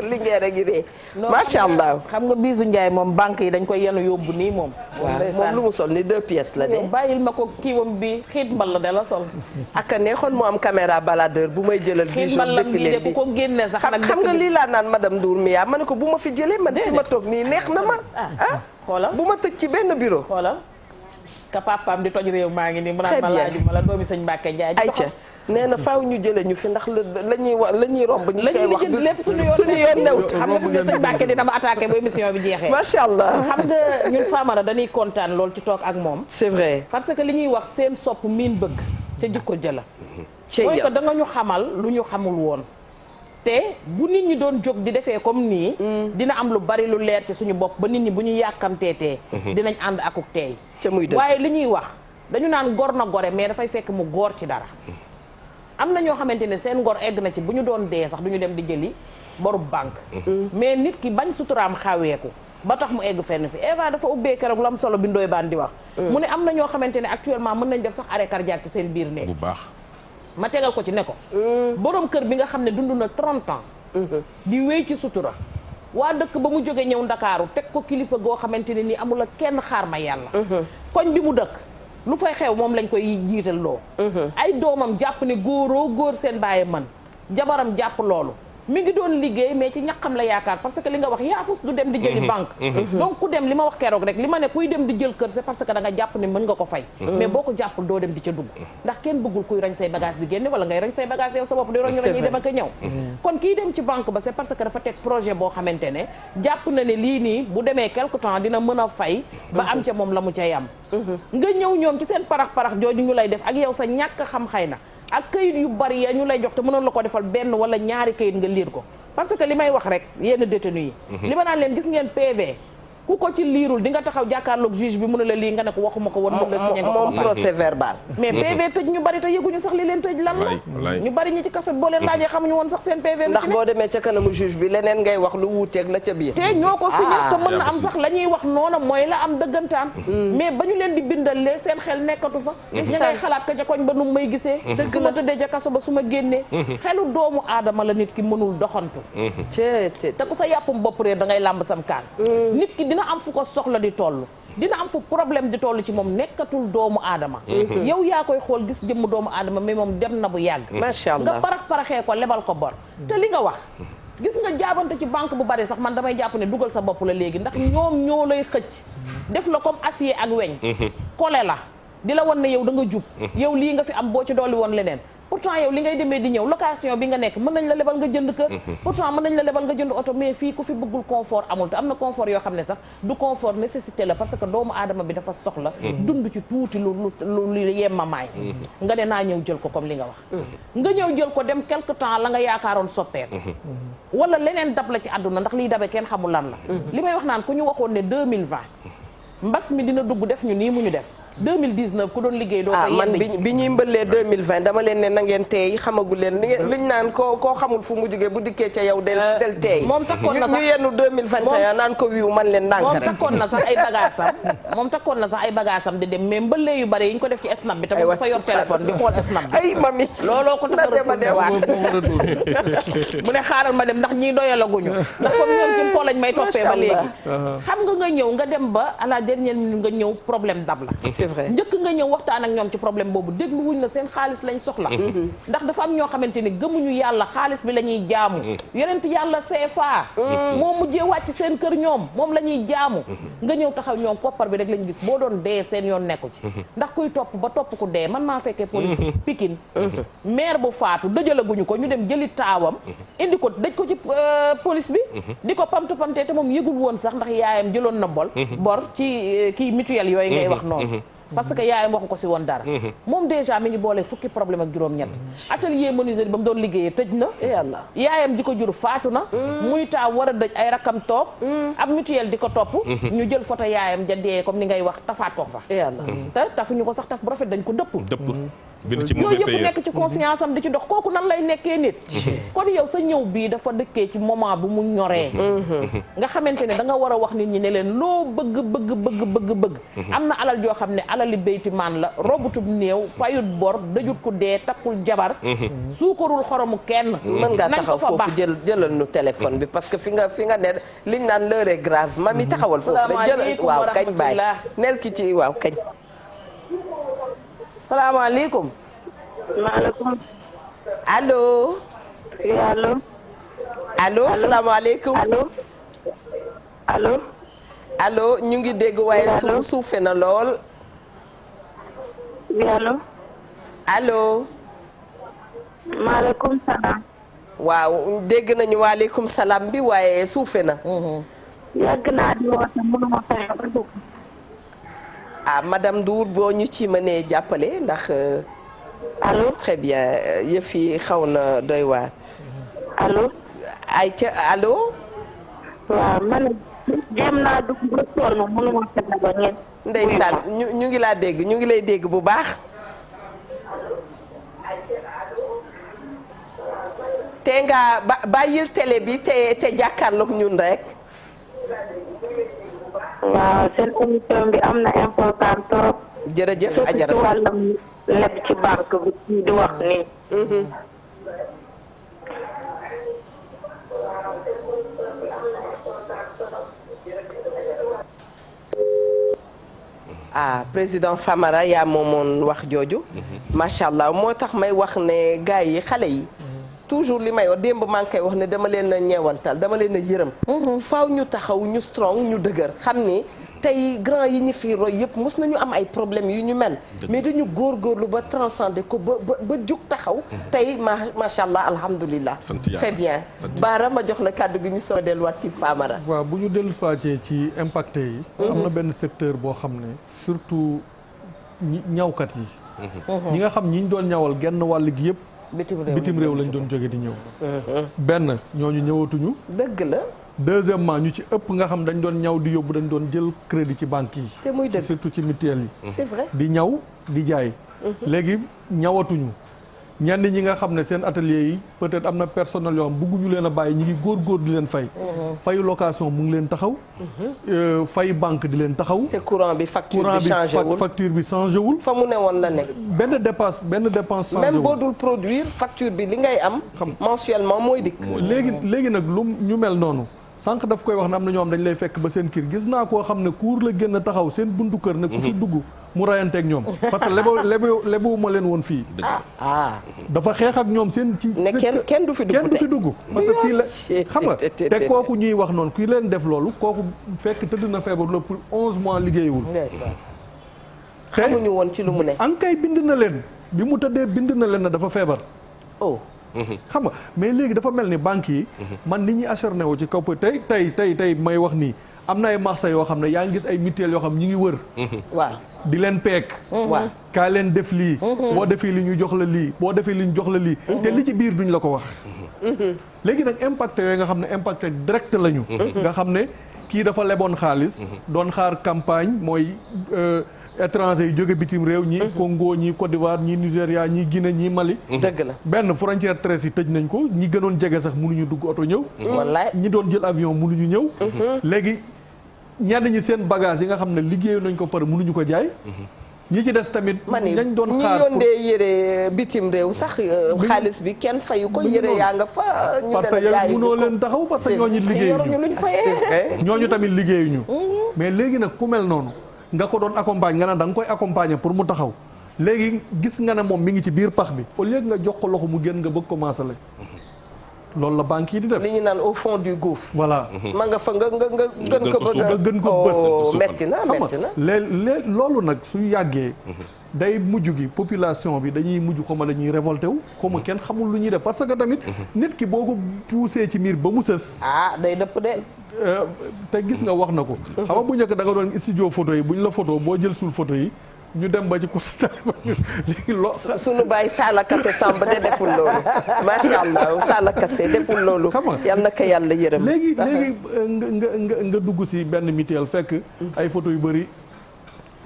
li ngeen a ngi dee. macha allah xam nga Bijou Ndiaye moom banque yi dañ koy yenu yóbbu nii moom. moom lu mu sol ni 2 pièces la de. bàyyil ma ko kiiwam bi xiit mbal la de la sol. ak a neexoon mu am caméra baladeur bu may jëlal. xiit mbalam bii de ku ko génne sax nag xam nga lii laa naan madame Ndour Mia ma ne ko bu ma fi jëlee man fi ma toog nii neex na ma. xoolal bu ma tëj ci benn bureau. xoolal ka papaam di toj réew maa ngi nii. très bien mu naan ma laaju ma la doomi sëñ Mbacke Ndiaye. ayca nee na faaw ñu jëlee ñu fi ndax la ñuy romb ñu koy wax du lépp suñu yoon new xam nga sëñ Mbacke dina ma attaqué ba émission bi jeexee. macha allah xam nga ñun Famara dañuy kontaan lool ci toog ak moom. c'est vrai parce que li ñuy wax seen sopp miin bëgg ca jikko jëla cey mooy que da nga ñu xamal lu ñu xamul woon te bu nit ñi doon jóg di defee comme nii dina am lu bari lu leer ci suñu bopp ba nit ñi bu ñu yàkkamteetee dinañ ànd akuk teey waaye li ñuy wax dañu naan gor na gore mais dafay fekk mu góor ci dara am na ñoo xamante ne seen ngor egg na ci bu ñu doon dee sax du ñu dem di jëli borub banque mais nit ki bañ suturaam xaweeku ba tax mu egg fenn fi Eva dafa ubbee keroog lu am solo bi Ndoye Bane di wax mu ne am na ñoo xamante ne actuellement mën nañ def sax arrêt cardiaque ci seen biir néeg bu baax ma tegal ko ci ne ko borom kër bi nga xam ne dund na 30 ans di wéy ci sutura waa dëkk ba mu jógee ñëw Ndakaaru teg ko kilifa goo xamante ne nii amul kenn xaar ma yàlla koñ bi mu dëkk lu fay xew moom lañ koy jiital loo ay doomam jàpp ne góoroo góor seen bàyyi man jabaram jàpp loolu mi ngi doon liggéey mais ci ñaqam la yaakaar parce que li nga wax yaafus du dem di jëli banque donc ku dem li ma wax keroog rek li ma ne kuy dem di jël kër c'est parce que da nga jàpp ne mën nga ko fay mais boo ko jàppul doo dem di ca dugg ndax kenn bëggul kuy roñ say bagage di génne wala ngay roñ say bagage yow sa bopp di roñ roñuy dem ak a ñëw kon kii dem ci banque ba c'est parce que dafa teg projet boo xamante ne jàpp na ne lii nii bu demee quelque temps dina mën a fay ba am ca moom la mu cay am nga ñëw ñoom ci seen parax-parax jooju ñu lay def ak yow sa ñàkk xam xëy na ak këyit yu bari ya ñu lay jox te mënoon la ko defal benn wala ñaari këyit nga liir ko parce que li may wax rek yenn détenu yi li ma naan leen gis ngeen PV ku ko ci liirul di nga taxaw jàkkaarloog juge bi mu ne la lii nga ne ko waxuma ko woon moom procès verbal mais PV tëj ñu bari te yëguñu sax li leen tëj lan la ñu bari ñi ci kaso boo leen laajee xamuñu woon sax seen PV ndax boo demee ca kanamu juge bi leneen ngay wax lu wuuteeg la ca biir te ñoo ko signé te mën na am sax la ñuy wax noona mooy la am dëggantaan mais ba ñu leen di bindalee seen xel nekkatu fa ñi ngay xalaat ka ca koñ ba nu may gisee su ma tëddee ca kaso ba su ma génnee xelu doomu aadama la nit ki mënul doxantu te ku sa yàppum bopp réer da ngay làmb sam kaan nit ki dina am fu ko soxla di toll dina am fu problème di toll ci moom nekkatul doomu aadama yow yaa koy xool gis jëmm doomu aadama mais moom dem na bu yàgg macha allah nga paraxee ko lebal ko bor te li nga wax gis nga jaabante ci banque bu bari sax man damay jàpp ne dugal sa bopp la léegi ndax ñoom ñoo lay xëcc def la comme acier ak weñ kole la di la wan ne yow da nga jub yow lii nga fi am boo ci dolli woon leneen pourtant yow li ngay demee di ñëw location bi nga nekk mën nañ la lebal nga jënd kër pourtant mën nañ la lebal nga jënd oto mais fii ku fi bëggul confort amul te am na confort yoo xam ne sax du confort nécessité la parce que doomu aadama bi dafa soxla dund ci tuuti lu yemmamaay nga ne naa ñëw jël ko comme li nga wax nga ñëw jël ko dem quelque temps la nga yaakaaroon soppeeku wala leneen dab la ci àdduna ndax liy dabe kenn xamul lan la li may wax naan ku ñu waxoon ne 2020 mbas mi dina dugg def ñu nii mu ñu def 2019 ku doon liggéey doo ko man bi ñuy mbëllee 2020 dama leen ne na ngeen teey xamagu leen liñ naan koo xamul fu mu jógee bu dikkee ca yow del teey moom takkoon na sax ñu yennu 2021 naan ko wiiw man leen ndànk rek moom takkoon na sax ay bagaasam di dem mais mbëllee yu bare yi ñu ko def ci snap bi tamit dafa yor téléphone di xool snap bi ay mami looloo ko tax a waat mu ne xaaral ma dem ndax ñiy doyalaguñu ndax comme ñoom ci po lañ may toppee ba léegi xam nga ñëw nga dem ba à la dernière minute nga ñëw problème dab la c'est vrai njëkk nga ñëw waxtaan ak ñoom ci problème boobu déglu wuñ la seen xaalis lañ soxla ndax dafa am ñoo xamante ni gëmuñu yàlla xaalis bi la ñuy jaamu yonent yàlla CFA moo mujjee wàcc seen kër ñoom moom la ñuy jaamu nga ñëw taxaw ñoom koppar bi rek lañu gis boo doon dee seen yoon nekku ci ndax kuy topp ba topp ku dee man maa fekkee police Pikine maire bu faatu dëjalaguñu ko ñu dem jëli taawam indi ko dëj ko ci police bi di ko pamtu pamtee te moom yëgul woon sax ndax yaayam jëloon na bor ci kii mutuelle yooyu ngay wax noonu parce que yaayam waxu ko si woon dara moom déjà mi ngi boole fukki problème ak juróom-ñett atelier menuiserie ba mu doon liggéeyee tëj na yàlla yaayam ji ko jur faatu na muy taaw war a dëj ay rakam toog ab mutuelle di ko topp ñu jël photo yaayam ja dee comme ni ngay wax tafaat ko fa yàlla te tafuñu ko sax taf bu rafet dañ ko dëpp yooyu yëpp nekk ci conscience am di ci dox kooku nan lay nekkee nit kon yow sa ñëw bii dafa dëkkee ci moment bu mu ñoree nga xamante ne da nga war a wax nit ñi ne leen loo bëgg am na alal joo xam ne alali bayti maan la robutub néew fayut bor dëjut ku dee takkul jabar suukarul xoromu kenn mën ngaa taxaw foofu jëlal nu téléphone bi parce que fi nga ne liñ naan l'heure est grave mami taxawal foofu rek jëlal waaw kañ baay nel ki ci waaw kañ salaamaaleykum. maaleykum. allo. oui allo. allo salaamaaleykum. allo. allo. allo ñu ngi dégg waaye suufe na lool. oui allo. allo. maaleykum salaam. waaw dégg nañu waaleykum salaam bi waaye suufe na. yàgg naa di woote mënuma fexe ba dugg. ah madame Ndour boo ñu ci mënee jàppale ndax. allo très bien yëf yi xaw na doy waar. allo. ayca allo. waaw man jéem naa dugg ba sonn mënuma fexe ba ngeen. ndeysaan ñu ngi laa dégg ñu ngi lay dégg bu baax. te nga bàyyil télé bi te jàkkaarloog ñun rek. waaw seen émission bi am na important trop. jërëjëf Adjara surtout wàllum leb ci banque bi di wax nii. ah président Famara yaa moomoon wax jooju. macha allah moo tax may wax ne gars yi xale yi. toujours li may wax démb maa ngi koy wax ne dama leen a ñeewantal dama leen a yërëm. faaw ñu taxaw ñu strong ñu dëgër xam ni tey grand yi ñu fi roy yëpp mos nañu am ay problèmes yu ñu mel. mais dañu góorgóorlu ba transcender ko ba jug taxaw. tey macha allah alhamdulilah. très bien Baara ma jox la kàddu gi ñu soo delluwaat ci Famara. waaw bu ñu dellusiwaatee ci impacté yi. am na benn secteur boo xam ne surtout ñawkat yi. ñi nga xam ñi ñu doon ñawal genn wàll gi yëpp. bitim réew lañ doon jóge di ñëw. benn ñooñu ñëwatuñu. dëgg la. deuxièmement ñu ci ëpp nga xam dañ doon ñaw di yóbbu dañ doon jël crédit ci banque yi. te muy dëgg surtout ci mutuelle yi. c'est vrai di ñaw di jaay. léegi ñawatuñu ñenn ñi nga xam ne seen atelier yi peut-être am na personnel yoo xam bëgguñu leen a bàyyi ñi ngi góor di leen fay. fayu location mu ngi leen taxaw. fay banque di leen taxaw. te courant bi facture bi changé wul. fa mu ne woon la nekk. benn dépense changé wul. même boo dul produire facture bi li ngay am. mensuellement mooy dikk. léegi nag lu ñu mel noonu. sànq daf koy wax ne am na ñoo xam dañ lay fekk ba seen kër gis naa koo xam ne kuur la génn taxaw seen buntu kër ne ku fi dugg mu rayanteeg ñoom parce que lebu ma leen woon fii. dafa xeex ak ñoom seen. ci ne kenn du fi dugg kenn du fi dugg. parce que kii la xam nga te kooku ñuy wax noonu kuy leen def loolu kooku fekk tëdd na feebar la pour 11 mois liggéeyul. xamuñu woon ci lu mu ne. an kay bind na leen bi mu tëddee bind na leen na dafa feebar. xam nga mais léegi dafa mel ni banques yi. man nit ñi acharné wu ci kaw tey may wax nii am na ay marché yoo xam ne yaa ngi gis ay mutuelles yoo xam ñu ngi wër. waaw di leen peek. waaw kaa leen def lii. boo defee li ñu jox la lii boo defee li ñu jox la lii. te li ci biir duñ la ko wax. léegi nag impact yooyu nga xam ne impact direct lañu. nga xam ne kii dafa leboon xaalis. doon xaar campagne mooy. étranger yi jóge bitim réew ñi Congo ñi Côte d'Ivoire ñi Nigéria ñi Guinée ñi Mali. dëgg la benn frontière terrestre yi tëj nañ ko ñi gënoon jege sax mënuñu dugg oto ñëw. wallaay ñi doon jël avion mënuñu ñëw. léegi ñenn ñi seen bagage yi nga xam ne liggéeyu nañ ko pare mënuñu ko jaay. ñi ci des tamit. ñañ doon xaar ñi yóndee yére bitim réew sax xaalis bi kenn fayu ko yére yaa nga fa. ñu parce que yow mënoo leen taxaw parce que ñooñu liggéeyuñu ñooñu tamit liggéeyuñu. mais léegi nag ku mel noonu. nga ko doon accompagner nga naan da nga koy accompagner pour mu taxaw léegi gis nga ne moom mi ngi ci biir pax bi au lieu nga jox ko loxo mu génn nga bëgg commencé la loolu la banque yi di def. li ñu naan au fond du gouffre. voilà. ma nga fa nga gën ko bëgg nga gën ko bës. metti na loolu nag su yàggee. day mujj gi population bi dañuy mujj xaw ma dañuy révolté wu xaw ma kenn xamul lu ñuy def parce que tamit. nit ki boo ko poussé ci miir ba mu sës. day dëpp de. te gis nga wax na ko. xam nga bu njëkk da nga doon studio photo yi bu ñu la photo boo jël sul photo yi ñu dem ba ci côté léegi sunu bàyyi Sala Kassé Samb de deful loolu macha allah Sala Kassé deful loolu. xam nga yal na ko yàlla yërëm. léegi nga dugg si benn mutuelle fekk ay photo yu bëri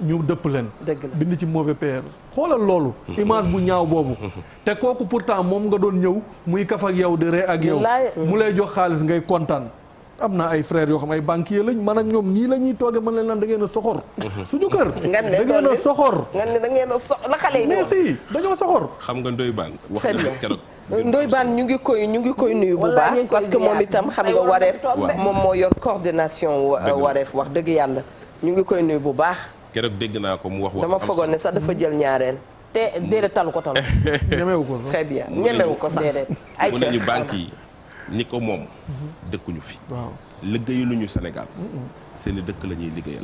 ñu dëpp leen. bind ci mauvais PR. xoolal loolu. image bu ñaaw boobu. te kooku pourtant moom nga doon ñëw muy kaf ak yow de ree ak yow. mu lay jox xaalis ngay kontaan. am na ay frères yoo xam ay banquier lañ man ak ñoom nii la ñuy toogee man leen naan da ngeen a soxor. suñu kër. da ngeen a soxor. nga ne da ngeen a soxor la xale yi. mais si dañoo soxor. xam nga Ndoye Bane. wax na keroog. Ndoye Bane ñu ngi koy nuyu bu baax. parce que moom itam xam nga wareef. moom moo yor coordination wareef wax dëgg yàlla. ñu ngi koy nuyu bu baax. keroog dégg naa ko mu wax. dama fogoon ne sax dafa jël ñaareel. te déedéet talu ko talu. ñemewu ko sax très bien ñemewu ko sax déedéet. ay mu nañu banque yi ñi ko moom dëkkuñu fi. waaw liggéeyaluñu Sénégal. seeni dëkk la ñuy liggéeyal.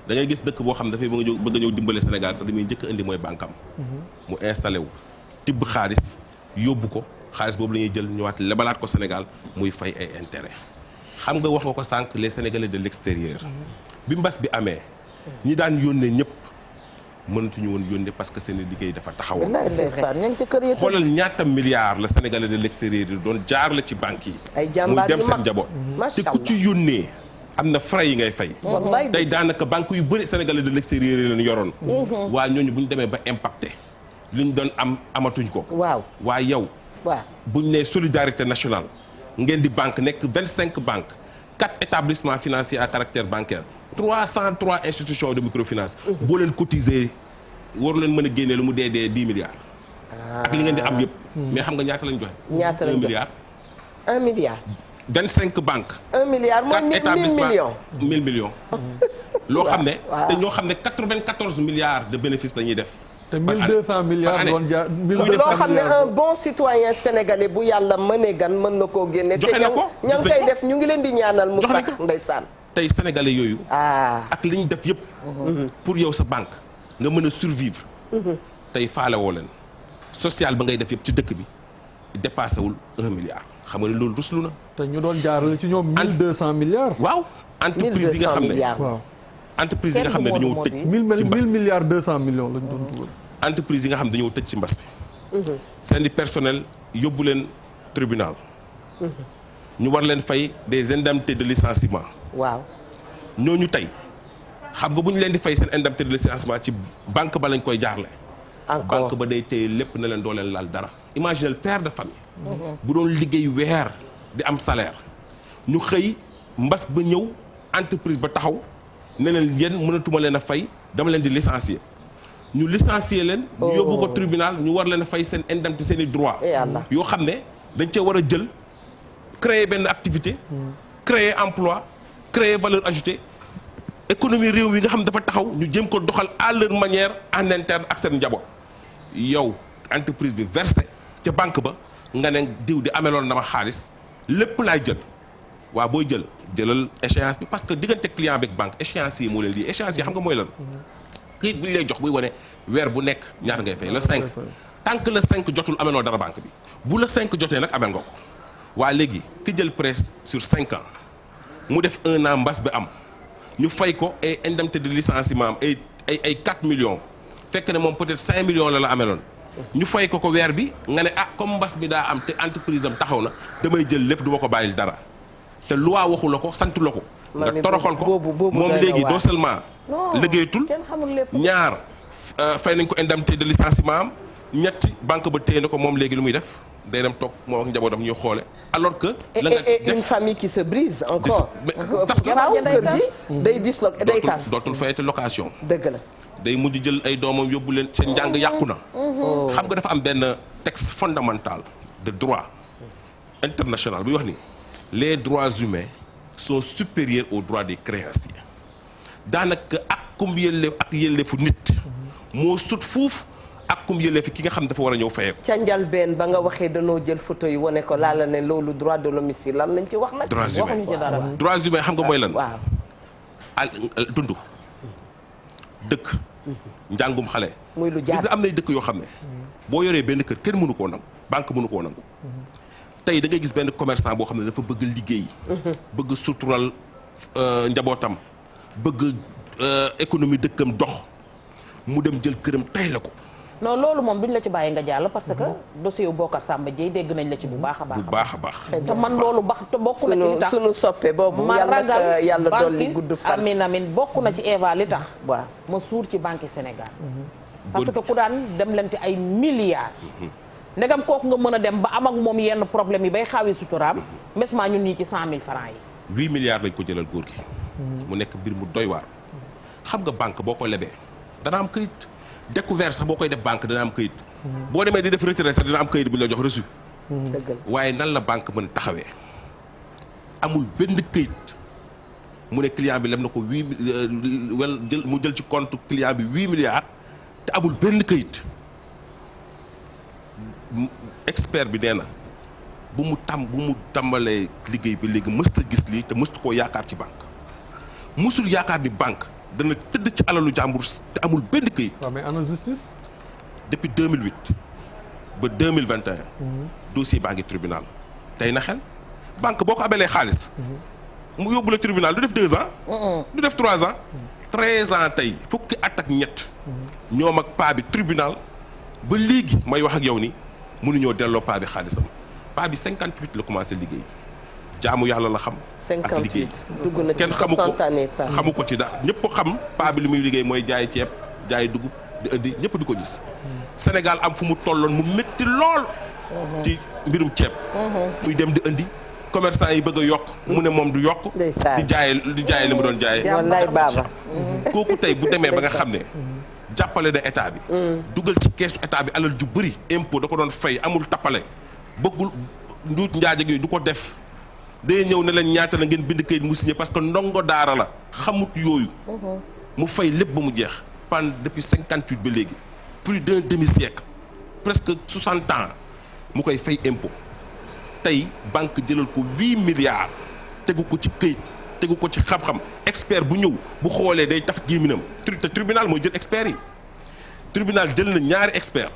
da ngay gis dëkk boo xam dafay bëgg a ñëw dimbale Sénégal sax li muy njëkk a indi mooy banque am. mu installé wu tibb xaalis yóbbu ko xaalis boobu la ñuy jël ñëwaat lebalaat ko Sénégal muy fay ay intérêt. xam nga wax nga ko sànq les Sénégalais de l'extérieur. bi mbas bi amee ñi daan yónnee ñëpp mënatuñu woon yónnee parce que seen liggéey dafa taxawoon. xoolal ñaata milliards la Sénégalais de l'extérieur yi doon jaar la ci banque yi. ay jàmbaar muy dem seen njaboot. te ku ci yónnee am na frais yi ngay fay. tey daanaka banque yu bëri Sénégalais de l'extérieur yi leen yoroon. waa ñooñu bu ñu demee ba impacté li ñu doon amatuñ ko. waaw waa yow. waaw bu ñu nee solidarité nationale ngeen di banque nekk 25 banques 4 établissements financiers à caractère bancaire 303 institutions de microfinance. boo leen cotiser waru leen mën a génnee lu mu dee 10 milliards. ak li ngeen di am yëpp. mais xam nga ñaata lañ joxe. ñaata lañ joxe 1 milliard. 1 milliard. 25 banques. 1 milliard mooy 1000 millions 1000 millions. loo xam ne. te ñoo xam ne 94 milliards de bénéfices la ñuy def. te 1200 milliards doon jaar 1200 loo xam ne un bon citoyen sénégalais bu yàlla mënee gan mën na koo génne. joxe na ko ña ngi koy def ñu ngi leen di ñaanal mu sax ndeysaan. tey sénégalais yooyu. ak li ñu def yëpp. pour yow sa banque nga mën a survivre. tey faale woo leen social ba ngay def yëpp ci dëkk bi dépassé wul 1 milliard xam nga ne loolu ruslu na. te ñu doon jaarale ci ñoom 1200 milliards. waaw entreprise yi nga xam ne waaw. entreprise yi nga xam ne dañoo tëj. 1000 milliards 200 millions lañ doon dugal. entreprise yi nga xam ne dañoo tëj ci mbas bi. seeni personnel yóbbu leen tribunal. ñu war leen fay des indemnités de licenciement. waaw ñooñu tey xam nga bu ñu leen di fay seen indemnité de licenciement ci banque ba lañ koy jaarle. banque ba day téye lépp na leen doo leen laal dara. imaginez père de famille. bu doon liggéey weer di am salaire. ñu xëy mbas ba ñëw entreprise ba taxaw ne leen yéen mënatuma leen a fay dama leen di licencier. ñu licencier leen. ñu yóbbu ko tribunal ñu war leen a fay seen indemnité seen i droit yoo xam ne dañ cee war a jël créer benn activité. créer emploi créer valeur ajoutée économie réew mi nga xam dafa taxaw ñu jéem ko doxal à leur manière en interne ak seen njaboot yow entreprise bi versé ca banque ba nga ne diw di ameloon na ma xaalis lépp laay jël waaw booy jëlal échéance bi parce que diggante client beeg banque échéance yi moo leen lii échéance yi xam nga mooy lan këyit bu ñu lay jox buy wane weer bu nekk ñaata ngay fay le 5 tant que le 5 jotul ameloo dara banque bi bu le 5 jotee nag amel nga ko waa léegi ki jël prêt sur 5 ans mu def 1 an mbas bi am ñu fay ko ay indemnité de licenciement am ay 4 millions fekk ne moom peut-être 5 millions la ameloon ñu fay ko weer bi nga ne comme mbas bi daa am te entreprise am taxaw na damay jël lépp du ma ko bàyyil dara te loi waxu la ko santu la ko nga toroxal ko moom léegi non seulement liggéeyatul ñaar fay nañ ko indemnité de licenciement am ñetti banque ba téye na ko moom léegi lu muy def day dem toog moo ak njabootam ñuy xoole alors que la nga def une famille qui se brise encore tas kër gi day disloqué day tas dootul fayati location dëgg la day mujj jël ay doomam yóbbu leen seen njàng yàqu na xam nga dafa am benn texte fondamental de droit international buy wax ni les droits humains sont supérieurs aux droits des créanciers daanaka ak yelleefu nit moo sut fuuf ak kum yelleefu ki nga xam dafa war a ñëw fayee ko. ca njalbeen ba nga waxee danoo jël photo yi wane ko laala ne loolu droit de l'homme lan lañ ci wax nag. droits humains xam nga mooy lan. waaw dund dëkk njàngum xale. muy lu jaar gis nga am nay dëkk yoo xam ne boo yoree benn kër kenn mënu koo nangu banque mënu koo nangu. tey da ngay gis benn commerçant boo xam ne dafa bëgg liggéey. bëgg sutural njabootam bëgg économie dëkkam dox mu dem jël këram tay la ko. non loolu moom duñ la ci bàyyi nga jàll parce que dossier yu Bocar Samba Dièye dégg nañ la ci bu baax a baax. bu baax a baax. te man loolu baax te bokk na ci li tax sunu soppe boobu. yàlla dolli gudd fan amin bokk na ci Eva li tax. waaw ma suur ci banque Sénégal. parce que ku daan dem lente ay milliards. ndegam kooku nga mën a dem ba am ak moom yenn problème yi bay xaawi suturaam. mes maa ñun ñii ci 100 000 francs yi. 8 milliards lañ ko jëlal góor gi. mu nekk mbir mu doy waar. xam nga banque boo ko lebee dana am këyit. découvert sax boo koy def banque dana am këyit. boo demee di def retrait sax dina am këyit bu ñu la jox reçu. waaye nan la banque mën taxawee amul benn këyit mu ne client bi leb na ko mu jël ci compte client bi 8 milliards te amul benn këyit. expert bi nee na bu mu tàmbalee liggéey bi léegi mësta gis lii te mësta koo yaakaar ci banque mësul yaakaar ni banque dana tëdd ci alalu jàmbur te amul benn këyit. waaw mais ana justice. depuis 2008 ba 2021. dossier baa ngi tribunal tey na xel banque boo ko abelee xaalis. mu yóbbu la tribunal du def 2 ans. du def 3 ans. 13 ans tey fukki at ak ñett. ñoom ak paa bi tribunal ba léegi may wax ak yow ni mënuñoo delloo paa bi xaalisam paa bi 58 la commencé liggéey. jaamu yàlla la xam. ak liggéey 58 dugg na ci kenn xamu ko ci da ñëpp xam paa bi li muy liggéey mooy jaay ceeb jaay dugub di indi ñëpp di ko gis. Sénégal am fu mu tolloon mu métti lool. ci mbirum ceeb. muy dem di indi commerçant yi bëgg a yokk. mu ne moom du yokk. di jaay li mu doon jaayee. wallaay baaba. kooku tey bu demee ba nga xam ne. jàppale na état bi. dugal ci keesu état bi alal ju bëri impôt da ko doon fay amul tappale bëggul nduut njaaj ak yooyu du ko def. day ñëw ne leen ñaata la ngeen bind kayit mu signé parce que ndongo daara la xamut yooyu. mu fay lépp ba mu jeex. pendant depuis 58 ba léegi plus d'un demi-siècle presque 60 ans mu koy fay impôt tey banque jëlal ko 8 milliards tegu ko ci këyit tegu ko ci xam-xam expert bu ñëw bu xoolee day taf gémminam te tribunal mooy jël expert yi. tribunal jël na ñaari expert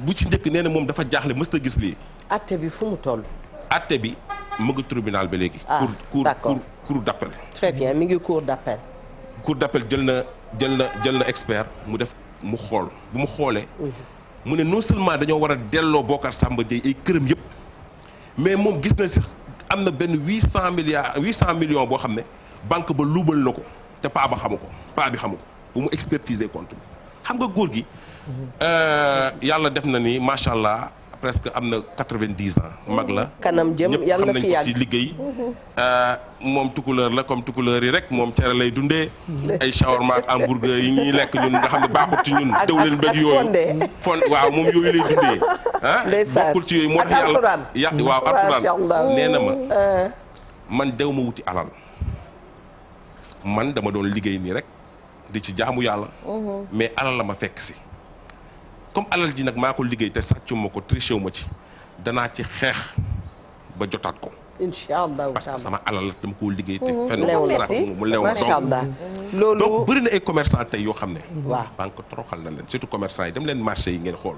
bu ci njëkk nee na moom dafa jaaxle mës a gis lii. atte bi fu mu toll. atte bi mu ngi tribunal ba léegi. cour d'appel. très bien mi ngi cour d'appel. cour d'appel jël na expert mu def mu xool bu mu xoolee. mu ne non seulement dañoo war a delloo Bocar Samba Dièye ay këram yëpp mais moom gis na si am na benn 800 millions boo xam ne banque ba luubal na ko te paa bi xamu ko bu mu expertiser compte bi xam nga góor gi. yàlla def na ni macha allah. presque am na 90 ans mag la. kanam jëm yàlla na fi yàgg ñëpp xam nañ ko ci liggéey. moom tukuleur la comme tukuleur yi rek moom cere lay dundee. ay shawarma ak hamburger yi ñuy lekk ñun nga xam ne baaxut ci ñun. ak leen bëgg yooyu fon waaw moom yooyu lay dundee. bokkul ci yooyu moo tax yàlla waaw alxuraan nee na ma man dew ma wuti alal man dama doon liggéey nii rek di ci jaamu yàlla. mais alal la ma fekk si. comme alal ji nag maa ko liggéey te sàccu ma ko triché wu ma ci danaa ci xeex ba jotaat ko. incha allah parce que sama alal la dama koo liggéey. te fenn lew ko na sàcc mu lew na macha allah loolu donc bëri na ay commerçant tey yoo xam ne. waaw banque toroxal na leen surtout commerçant yi dem leen marché yi ngeen xool.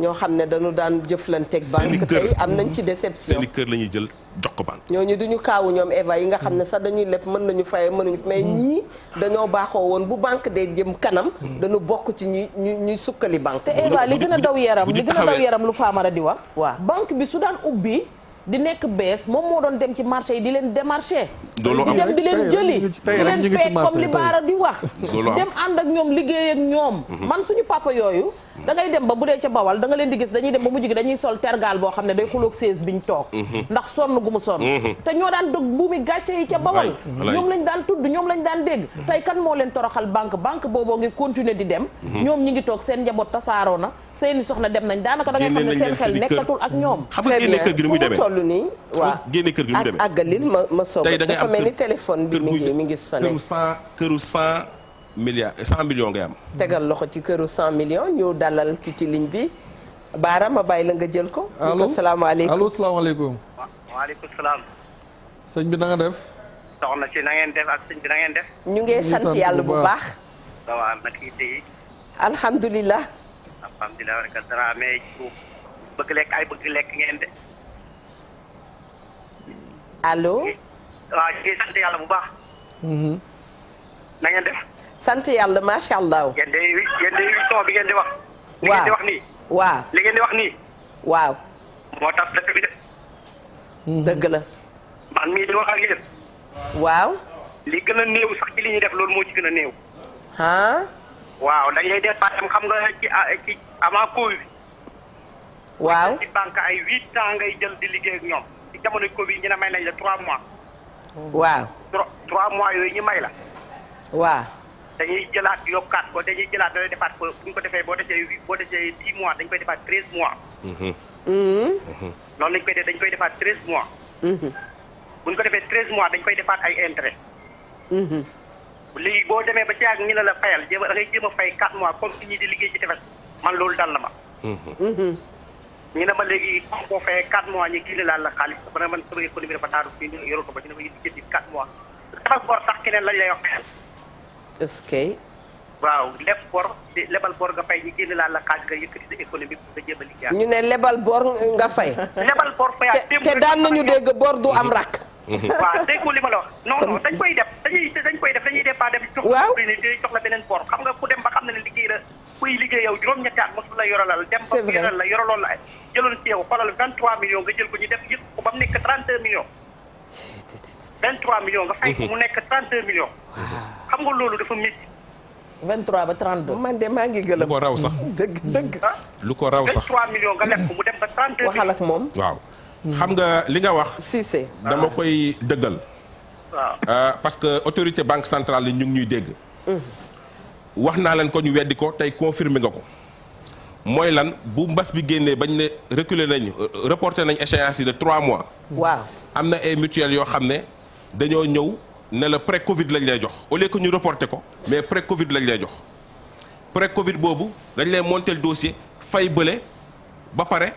ñoo xam ne dañu daan jëflanteeg banque tey am nañ ci déception. seen i kër la ñuy jël jox ko banque. ñooñu duñu kaawu ñoom Eva yi nga xam ne sax dañuy leb mën nañu fay mënuñu mais ñii dañoo baaxoo woon bu banque day jëm kanam. dañu bokk ci ñuy sukkali banque. te Eva li gën a daw yaram lu Famara di wax. waaw banque bi su daan ubbi. di nekk bees moom moo doon dem ci marché yi di leen démarché. loolu am di leen jëli di leen fekk comme li Baara di wax. dem ànd ak ñoom liggéey ak ñoom. man suñu papa yooyu. da ngay dem ba bu dee ca Bawal da nga leen di gis dañuy dem ba mujj gi dañuy sol tergaal boo xam ne day xuloog 16 biñ toog. ndax sonn gu mu sonn. te ñoo daan dog buumi gàcce yi ca Bawal. ñoom lañ daan tudd ñoom lañ daan dégg. tey kan moo leen toroxal banque booboo ngi continuer di dem. ñoom ñi ngi toog seen njaboot tasaaroo na. seeni soxna dem nañ daanaka da ngay xam ne seen xel nekkatul ak ñoom. xam nga génne kër gi ni muy demee toll nii waaw génne kër gi ni muy demee àggalil ma soog dafa mel ni téléphone bi mi ngi sonné këru 100 millions ngay am. tegal loxo ci këru 100 millions ñu dalal ki ci ligne bi Baara ma bàyyi la nga jël ko. allo salaamaaleykum allo salaamaaleykum. waaleykum salaam. sëñ bi na nga def. soxna si na ngeen def ak sëñ bi na ngeen def. ñu ngi sant yàlla bu baax. waaw nag it yi. alhamdulilah. alhamdulilah wa rahmatulah mais bëgg lekk ay bëgg lekk ngeen de. allo. waaw ñu ngi sant yàlla bu baax. na ngeen def. sant yàlla macha allah. yéen de émission bi ngeen di wax. li waaw ngeen di wax nii. waaw li ngeen di wax nii. waaw. moo tax dëkk bi de. dëgg la. man mii di wax ak yéen. waaw. li gën a néew sax ci li ñuy def loolu moo ci gën a néew. ah. waaw dañ lay def xam nga ci avant Covid. waaw ci banque ay 8 ans ngay jël di liggéey ak ñoom ci jamono Covid ñu ne may nañ la 3 mois. waaw. 3 mois yooyu ñu may la. waaw. dañuy jëlaat yokkaat ko dañuy jëlaat dañuy defaat ko bu ñu ko defee boo desee 10 mois dañ koy defaat 13 mois. loolu lañ koy def dañ koy defaat 13 mois. bu ñu ko defee 13 mois dañ koy defaat ay intérêt. léegi boo demee ba ci ak ñu ne la fayal da ngay jéem a fay 4 mois comme si ñi di liggéey ci tefes man loolu dal na ma. ñu ne ma léegi boo fayee 4 mois ñu génne laal la xaalis ba ne man sama économie dafa taaru fii nii yoroo ko ba ñu ne ma yëg ci 4 mois. lebal bor sax keneen lañ lay wax fayal. est-ce que. waaw lebal bor nga fay ñu génne laal la xaalis nga yëkkati sa économie nga jéem a liggéeyaat. ñu ne lebal bor nga fay. lebal bor fayaat te daan nañu dégg bor du am rakk. waaw dégg li ma la wax non dañ koy def dañuy def ba dem jox la beneen bor xam nga ku dem ba xam ne liggéey la kuy liggéey yow juróom-ñetti at mosul la yoralal dem ba yoral la yoraloon la jëloon ci yow xoolal 23 millions nga jël ko ñu def yëpp ko ba mu nekk 32 millions 23 millions nga fay ko mu nekk 32 millions xam nga loolu dafa métti 23 ba 32 man de maa ngi gëlëm lu ko raw sax dëgg lu ko raw sax 23 millions nga leb ko mu dem ba 32 waxal ak moom waaw xam nga li nga wax Cissé dama koy dëggal waaw parce que autorité banque centrale yi ñu ngi ñuy dégg wax naa leen ko ñu weddi ko tey confirmé nga ko mooy lan bu mbas bi génnee bañ ne reculer nañ reporté nañ échéance yi de 3 mois waaw am na ay mutuelles yoo xam ne dañoo ñëw ne la pré Covid lañ lay jox au lieu que ñu reporté ko mais pré Covid lañ lay jox pré Covid boobu dañ lay monter le dossier fay bële ba pare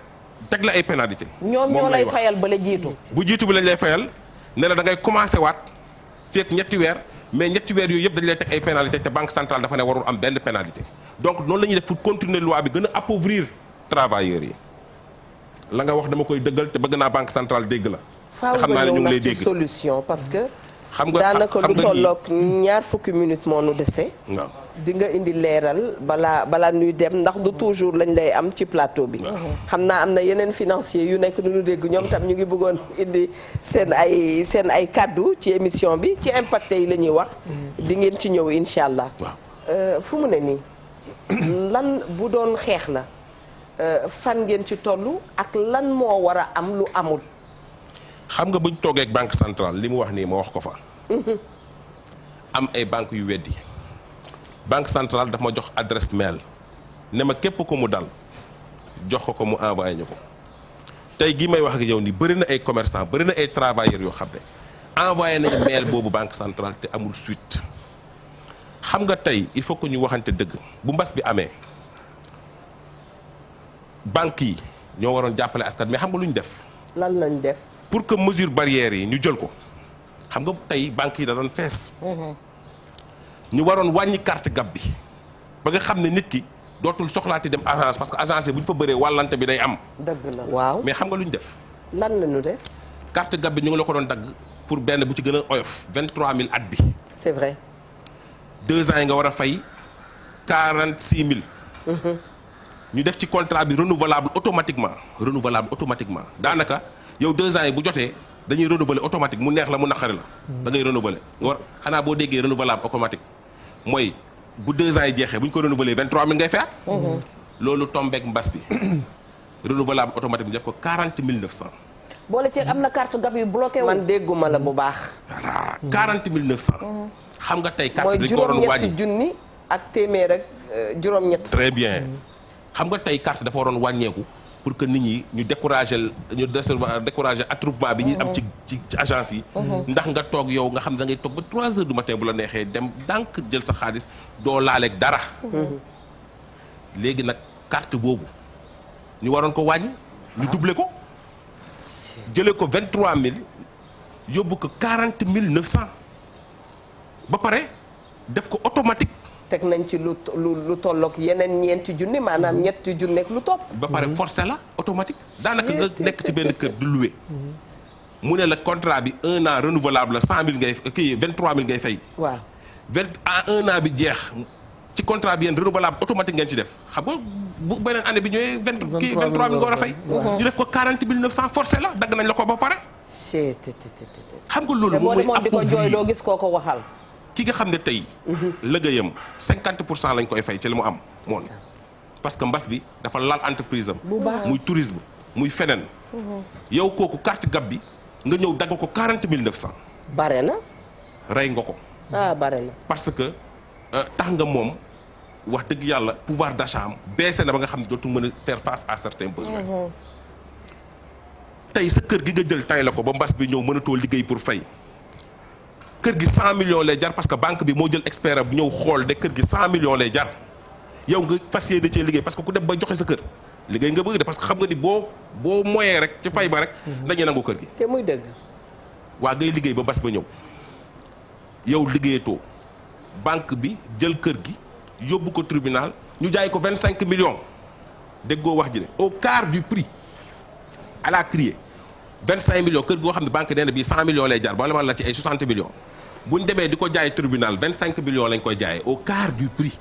teg la ay pénalité ñoom ñoo lay fayal ba la jiitu. bu jiitu bi lañ lay fayal ne la da ngay commencé waat fekk ñetti weer mais ñetti weer yooyu yëpp dañ lay teg ay pénalité te banque centrale dafa ne warul am benn pénalité donc noonu la ñuy def pour continuer loi bi gën a appauvrir travailleurs yi la nga wax dama koy dëggal te bëgg naa banque centrale dégg la. te xam naa ne ñu ngi lay dégg solution parce que. xam nga daanaka lu tolloog ñaar fukki minutes moo nu dese. waaw di nga indi leeral balaa ñuy dem ndax du toujours lañ lay am ci plateau bi. xam naa am na yeneen financier yu nekk nu ñu dégg ñoom tam ñu ngi bëggoon indi seen ay kaddu ci émission bi ci impacté yi la ñuy wax. di ngeen ci ñëw incha allah. fu mu ne nii lan bu doon xeex la fan ngeen ci toll ak lan moo war a am lu amul. xam nga buñ toogee ak banque centrale li mu wax nii ma wax ko fa. am ay banques yu weddi banque centrale daf ma jox adresse mail ne ma képp ko mu dal jox ko mu envoyé ñu ko tey gii may wax ak yow nii bëri na ay commerçant bëri na ay travailleurs yoo xam ne envoyé nañu mail boobu banque centrale te amul suite xam nga tey il faut que ñu waxante dëgg bu mbas bi amee banques yi ñoo waroon jàppale askan mais xam nga lu ñu def. lan lañ def. pour que mesure barrières yi ñu jël ko xam nga tey banques yi da doon fees. ñu waroon wàññi carte gab bi ba nga xam ne nit ki dootul soxlaati dem agence parce que agence yi bu ñu fa bëree wàllante bi day am. dëgg la waaw mais xam nga lu ñu def. lan la ñu def. carte gab bi ñu ngi la ko doon dagg pour benn bu ci gën a oyof 23000 at bi. c'est vrai. 2 ans yi nga war a fay 46000. ñu def ci contrat bi renouvelable automatiquement daanaka yow 2 ans yi bu jotee dañuy renouveler automatique mu neex la mu naqari la. da ngay renouveler nga war xanaa boo déggee renouvelable automatique mooy bu 2 ans yi jeexee bu ñu ko renouveler 23000 ngay fayaat. loolu tombeek mbas bi renouvelable automatique bi def ko 40900. boole ci am na carte gab yu bloqué wu. man dégguma la bu baax. voilà 40900. xam nga tey carte mooy dañ ko waroon wàññi juróom-ñetti junni ak téeméer ak juróom-ñett. très bien xam nga tey carte dafa waroon wàññeeku pour que nit ñi ñu décourager attroupement bi ñuy am ci agence yi. ndax nga toog yow nga xam ne da ngay toog ba 3 heures du matin bu la neexee dem dànk jël sa xaalis doo laaleeg dara. léegi nag carte boobu ñu waroon ko wàññi. ñu doublé ko. jëlee ko 23000 yóbbu ko 40900 ba pare def ko automatique. teg nañ ci lu tolloog yeneen ñeenti junni maanaam ñetti junni ak lu topp. ba pare forcé la automatique. daanaka nga nekk ci benn kër du loué. mu ne la contrat bi 1 an renouvelable la 100000 ngay kii 23000 ngay fay. waaw 1 an bi jeex ci contrat bi yéen renouvelable automatique ngeen ci def xam nga bu beneen année bi ñëwee 23000 nga war a fay. ñu def ko 40900 forcé la dagg nañ la ko ba pare. xam nga loolu moom mooy di ko jooy doo gis koo ko waxal. ki nga xam ne tey. liggéeyam 50% lañ koy fay ci li mu am moom. parce que mbas bi dafa laal entreprise am. muy tourisme muy feneen. yow kooku carte gab bi nga ñëw dagg ko 40900. bare na. rey nga ko. bare na. parce que tax nga moom wax dëgg yàlla pouvoir d'achat am baissé na ba nga xam ne dootu mën a faire face à certains besoins. tey sa kër gi nga jël tay la ko ba mbas bi ñëw mënatoo liggéey pour fay. kër gi 100 millions lay jar parce que banque bi moo jël expert bu ñëw xool de kër gi 100 millions lay jar yow nga fas yéene cee liggéey parce que ku dem ba joxe sa kër liggéey nga bëgg de parce que xam nga ni boo moyee rek ci fay ba rek dañuy nangu kër gi. te muy dëgg. waa ngay liggéey ba bas ba ñëw yow liggéeyatoo banque bi jël kër gi yóbbu ko tribunal ñu jaay ko 25 millions déggoo wax ji ne au quart du prix à la criée 25 millions kër goo xam ne banque nee na bii 100 millions lay jar ba la ci ay 60 millions. bu ñu demee di ko jaay tribunal 25 millions lañ koy jaayee au quart du prix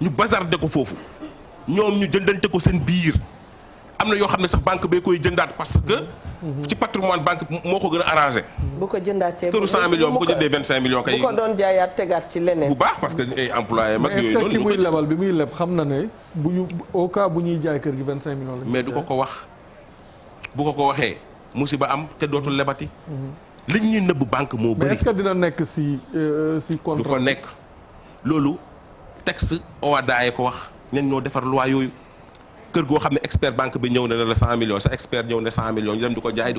ñu bazarde ko foofu ñoom ñu jëndante ko seen biir am na yoo xam ne sax banque bee koy jëndaat parce que. ci patrimoine banque moo ko gën a arrangé. bu ko jëndaatee këru 100 millions bu ko jëndee 25 millions kay. bu ko doon jaayaat tegaat ci leneen. bu baax parce que ay employés mag yooyu noonu. mais est-ce que ki muy lebal bi muy leb xam na ne bu ñu au cas bu ñuy jaay kër gi 25 millions la. mais du ko ko wax bu ko ko waxee musiba am te dootul lebati. liñ ñuy nëbb banque moo bëri. mais est-ce que dina nekk si contrat. du fa nekk loolu texte OHADA yi ko wax ñan ñoo defar loi yooyu kër goo xam ne expert banque bi ñëw na la 100 millions sa expert ñëw ne 100 millions ñu dem di ko jaay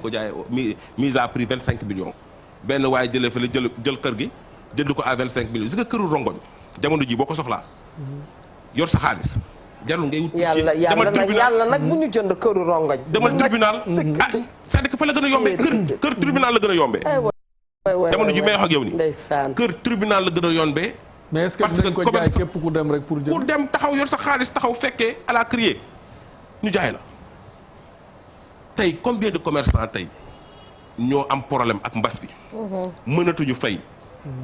mise à prix 25 millions benn waaye jëlee fa la jël kër gi jënd ko à 25 millions gis nga këru rongoñ jamono ji boo ko soxlaa yor sa xaalis jarul ngay wut. yàlla nag bu ñu jënd këru rongoñ. demal tribunal c'est-à-dire que fa la gën a yombee kër tribunal la gën a yombee. jamono ji may wax ak yow nii kër tribunal la gën a yombee. mais est-ce que dinañ ko jaay képp ku dem rek pour jënd. ku dem taxaw yor sa xaalis taxaw fekkee à la criée ñu jaay la tey combien de commerçants tey ñoo am problème ak mbas bi. mënatuñu fay.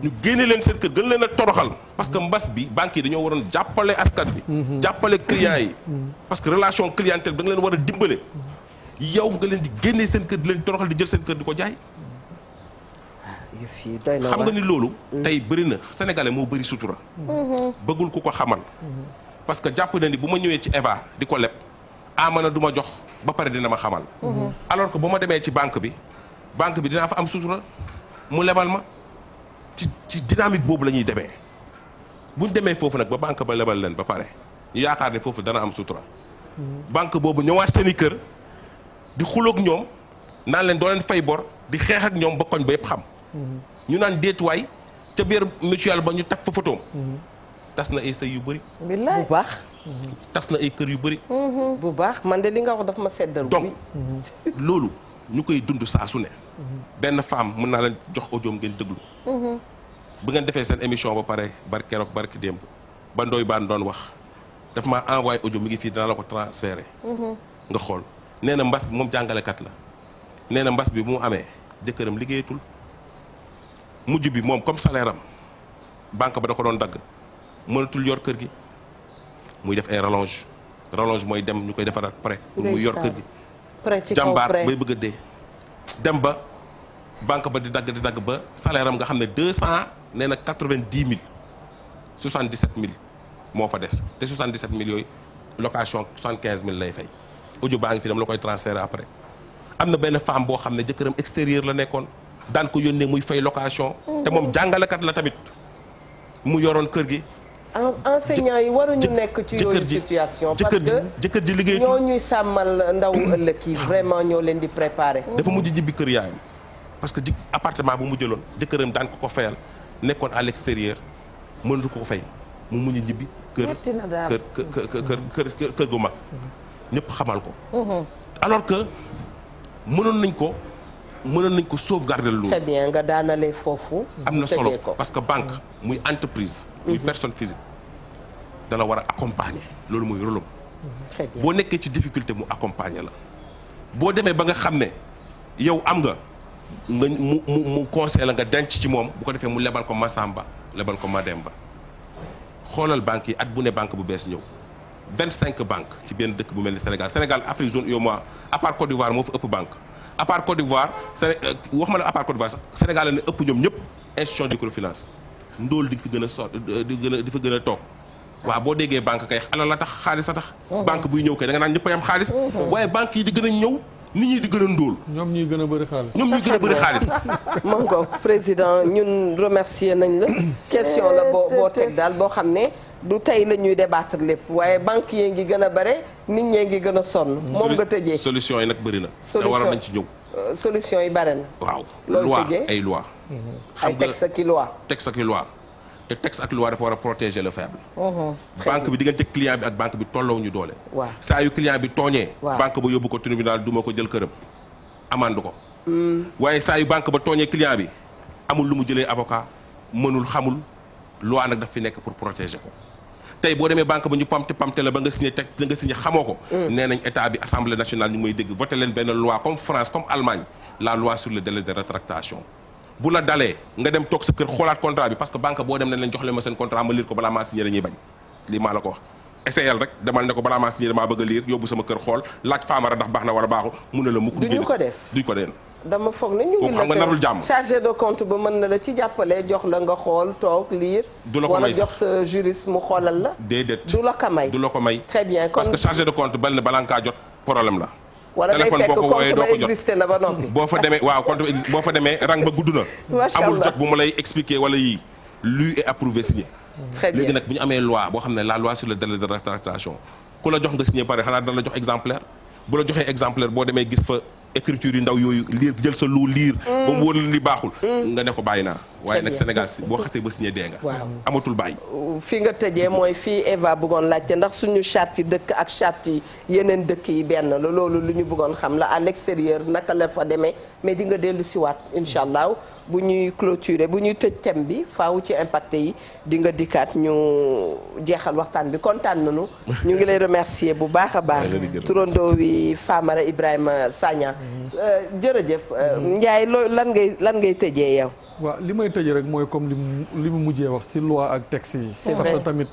ñu génne leen seen kër gën leen a toroxal parce que mbas bi banques yi dañoo waroon jàppale askan bi. jàppale clients yi. parce que relation clientèle da nga leen war a dimbale. yow nga leen di génne seen kër di leen toroxal di jël seen kër di ko jaay. xam nga ni loolu. tey bëri na sénégalais moo bëri sutura. bëggul ku ko xamal. parce que jàpp na ni bu ma ñëwee ci Eva di ko leb amana du ma jox ba pare dina ma xamal. alors que bu ma demee ci banque bi dinaa fa am sutura mu lebal ma ci dynamique boobu la ñuy demee buñ demee foofu nag ba banque ba lebal leen ba pare ñu yaakaar ne foofu dana am sutura. banque boobu ñëwaat seen i kër di xuloog ñoom naan leen doo leen fay bor di xeex ak ñoom ba koñ ba yëpp xam. ñu naan déetuwaay ca biir mutuelle ba ñu taf fa photoom. tas na ay sëy yu bëri. bu baax. tas na ay kër yu bëri. bu baax man de li nga wax daf ma seddal. donc loolu ñu koy dund saa su ne. benn femme mën naa leen jox audio ngeen déglu. bu ngeen defee seen émission ba pare barki keroog barki démb ba Ndoye Bane doon wax daf maa envoyé audio mi ngi fii dina la ko transféré. nga xool nee na mbas bi moom jàngalekat la nee na mbas bi bu mu amee jëkkëram liggéeyatul mujj bi moom comme salaire am banque ba da ko doon dagg mënatul yor kër gi muy def ay rallonge mooy dem ñu koy defaraat prêt pour muy yor kër gi jàmbaar bay bëgg a dee dem ba banque ba di dagg ba salaire am nga xam ne 200 nee na 90 000 77 000 moo fa des te 77 000 yooyu location 75 000 lay fay audio baa ngi fi dama la koy transférer après am na benn femme boo xam ne jëkkëram extérieur la nekkoon daan ko yónnee muy fay location te moom jàngalekat la tamit mu yoroon kër gi enseignants yi waruñu nekk ci yooyu situation parce que jëkkër ji liggéey ñoo ñuy sàmmal ndaw ëllëg yi vraiment ñoo leen di préparer dafa mujj jibbi kër yaayam parce que appartement bu mu jëloon jëkkëram daan ko fayal nekkoon à l'extérieur mënatu ko fay mu mujj jibbi kër gu mag ñëpp xamal ko alors que mënoon nañ ko sauvegarder loolu. très bien nga daanalee foofu. am na solo parce que banque muy entreprise. muy personne physique dala war a accompagner loolu muy rôle am. très bien boo nekkee ci difficulté mu accompagner la boo demee ba nga xam ne yow am nga mu conseil la nga denc ci moom bu ko defee mu lebal ko Masamba lebal ko Mademba xoolal banques yi at bu ne banque bu bees ñëw 25 banques ci benn dëkk bu mel ni Sénégal Afrique zone UEMOA à part Côte d'Ivoire moo fa ëpp banque. à part Côte d'Ivoire wax ma la à part Côte d'Ivoire sax Sénégal la ne ëpp ñoom ñëpp institution de microfinance ndóol di fi gën a di fa gën a toog waaw boo déggee banque kay alal la tax xaalis a tax. banque buy ñëw kay da nga naan ñëpp a am xaalis. waaye banque yi di gën a ñëw nit ñi di gën a ndóol. ñoom ñuy gën a bëri xaalis. ñoom ñuy gën a bëri xaalis. man ko président ñun remercier nañ la question la boo teg daal boo xam ne du tey la ñuy débattre lépp waaye banque yi ngi gën a bare nit ñee ngi gën a sonn. moom nga tëjee solution yi nag bëri na. te waroon nañ ci ñëw. solution yi bare na. waaw looy ay loi ay texte ak i loi. texte ak i loi te texte ak loi dafa war a protéger le faible. banque bi diggante client bi ak banque bi tolloo ñu doole. waaw saa yu client bi tooñee. banque ba yóbbu ko tribunal duma ko jël këram amande ko. waaye saa yu banque ba tooñee client bi amul lu mu jëlee avocat mënul xamul loi nag daf fi nekk pour protéger ko. tey boo demee banque ba ñu pamte la ba nga signé teg la nga signé xamoo ko. nee nañ état bi assemblée nationale ñu may dégg voté leen benn loi comme France comme Allemagne la loi sur le délai de rétractation bu la dalee nga dem toog sa kër xoolaat contrat bi parce que banque boo dem ne leen jox leen ma seen contrat ma lire ko balaa maa signé dañuy bañ lii maa la ko wax. essayel rek demal ne ko balaa maa signé damaa bëgg a lire yóbbu sama kër xool laaj Famara ndax baax na wala baaxul mu ne la mukk. duñu ko def duñ ko def. dama foog ne ñu ngi xam nga narul jàmm chargé de compte ba mën na la ci jàppale jox la nga xool toog lire. du la ko may wala jox sa juriste mu xoolal la. déedéet du la ko may. du la ko may. très bien parce que chargé de compte bal ne balaa nga kaa jot problème la. wala day fekk compte ba existé na ba noppi. boo fa demee waaw compte boo fa demee rang ba gudd na. macha allah amul jot bu ma lay expliquer wala yii lu est approuvé signé. très bien léegi nag bu ñu amee loi boo xam ne la loi sur le délai de rétractation ku la jox nga signé pare xanaa dana la jox exemplaire bu la joxee exemplaire boo demee gis fa écriture yu ndaw yooyu liir jël sa lu liir. ba mu wóor la ni baaxul. nga ne ko bàyyi naa. waaye nag Sénégal si boo xasee ba signé dee nga. waaw amatul bàyyi. fi nga tëjee mooy fii Eva bëggoon laajte ndax suñu charte yi dëkk ak charte yi yeneen dëkk yi benn la loolu lu ñu bëggoon xam la à l'extérieur naka la fa demee mais di nga dellu siwaat incha allah bu ñuy clôturer bu ñuy tëj thème bi faaw ci impacté yi di nga dikkaat ñu jeexal waxtaan bi kontaan nañu. ñu ngi lay remercier bu baax a baax. turandoo wi Famara Ibrahima Sagna. jërëjëf Ndiaye loo lan ngay tëjee yow. waaw li may tëjee rek mooy comme li mu mujjee wax ci loi ak texte yi. c'est parce que tamit.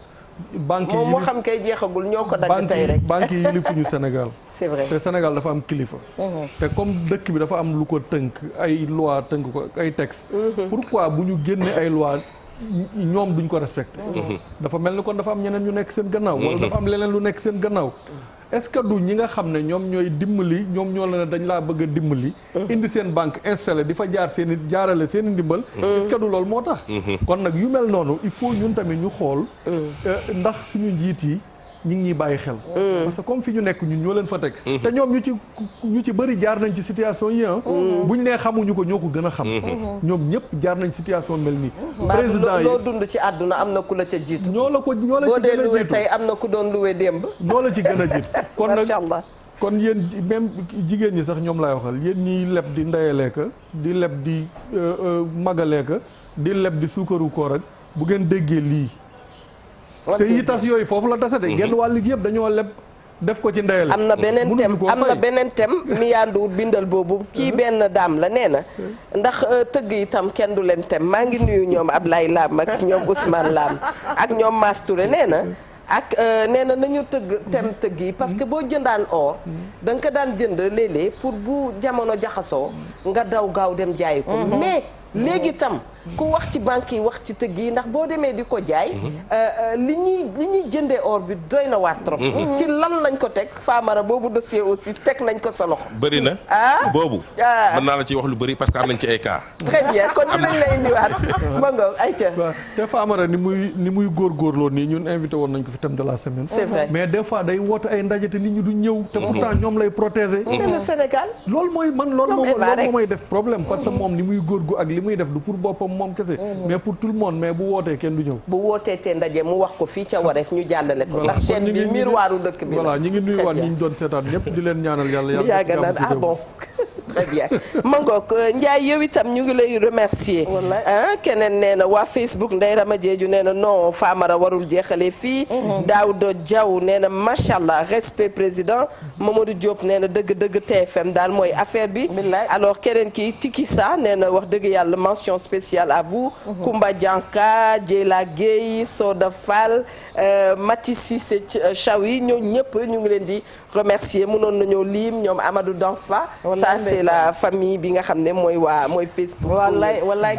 banques yi moom moo xam kay jeexagul ñoo ko dagg tey rek. banques yi yilifuñu Sénégal. c'est vrai te Sénégal dafa am kilifa. te comme dëkk bi dafa am lu ko tënk ay loi tënk ko ay texte. pourquoi bu ñu génnee ay loi ñoom duñ ko respecté. dafa mel ni kon dafa am ñeneen ñu nekk seen gannaaw. wala dafa am leneen lu nekk seen gannaaw. est-ce que du ñi nga xam ne ñoom ñooy dimbali ñoom ñoo la ne dañ laa bëgg a dimbali. indi seen banque installé di fa jaarale seen i ndimbal. est-ce que du loolu moo tax. kon nag yu mel noonu il faut ñun tamit ñu xool. ndax suñu njiit yi ñi ngi ñuy bàyyi xel. parce que comme fi ñu nekk ñun ñoo leen fa teg. te ñoom ñu ci bëri jaar nañ ci situation yi buñ nee xamuñu ko ñoo ko gën a xam. ñoom ñëpp jaar nañ situation mel nii. président yi loo dund ci àdduna am na ku la ca jiitu. ñoo la ci gën a boo dee luwe tey am na ku doon luwe démb. ñoo la ci gën a jiitu. kon nag macha allah. kon yéen même jigéen ñi sax ñoom laay waxal yéen ñiy leb di ndeyaleeka di leb di magaleeka di leb di suukaru koor ak bu ngeen déggee lii. sëy yi tas yooyu foofu la tase de genn wàll gi yëpp dañoo leb def ko ci ndeyale. am na beneen thème miyanduwut bindal boobu kii benn daam la nee na ndax tëgg itam kenn du leen thème maa ngi nuyu ñoom Ablaye Lam ak ñoom Ousmane Lam ak ñoom Mastouré nee na ak nee na nañu tëgg yi parce que boo jëndaan or da nga ko daan jënd léeg-léeg pour bu jamono jaxasoo nga daw gaaw dem jaayi ko mais léegi tam ku wax ci banque yi wax ci tëgg yi ndax boo demee di ko jaay li ñuy jëndee or bi doy na waat trop ci lan lañ ko teg Famara boobu dossier aussi teg nañ ko sa loxo bëri na boobu mën naa la ci wax lu bëri parce que am nañ ci ay cas très bien kon dinañ la indiwaat ma nga ayca te Famara ni muy góorgóorloo nii ñun invité woon nañ ko fi thème de la semaine c'est vrai mais des fois day woote ay ndaje te nit ñi du ñëw te pourtant ñoom lay protéger c'est le Sénégal loolu moo may def problème parce que moom ni muy góorgóor ak li muy def du pour boppam moom kese mais pour tout le monde mais bu wootee kenn du ñëw bu wootee te ndaje mu wax ko fii ca wareef ñu jàllale ko ndax chaîne bi miroiru dëkk bi voilà ñi ngi nuyuwaat ñi ñu doon seetaan ñëpp di leen ñaanal yàlla yàgg na ah bon très bien Mangook Ndiaye yow itam ñu ngi lay remercier keneen nee na waa Facebook Ndeye Rama Jeeju nee na non Famara warul jeexale fii Daouda Diaw nee na macha allah respect président Mamadou Diop nee na dëgg TFM daal mooy affaire bi alors keneen ki Tikisa nee na wax dëgg yàlla mention spéciale à vous Koumba Dianka Diela Gueye Soda Fall Mati Cissé Chawi ñoo ñëpp ñu ngi leen di remercier mënoon nañoo lim ñoom Amadou Danfa ça c'est la famille bi nga xam ne mooy Facebook. wallaay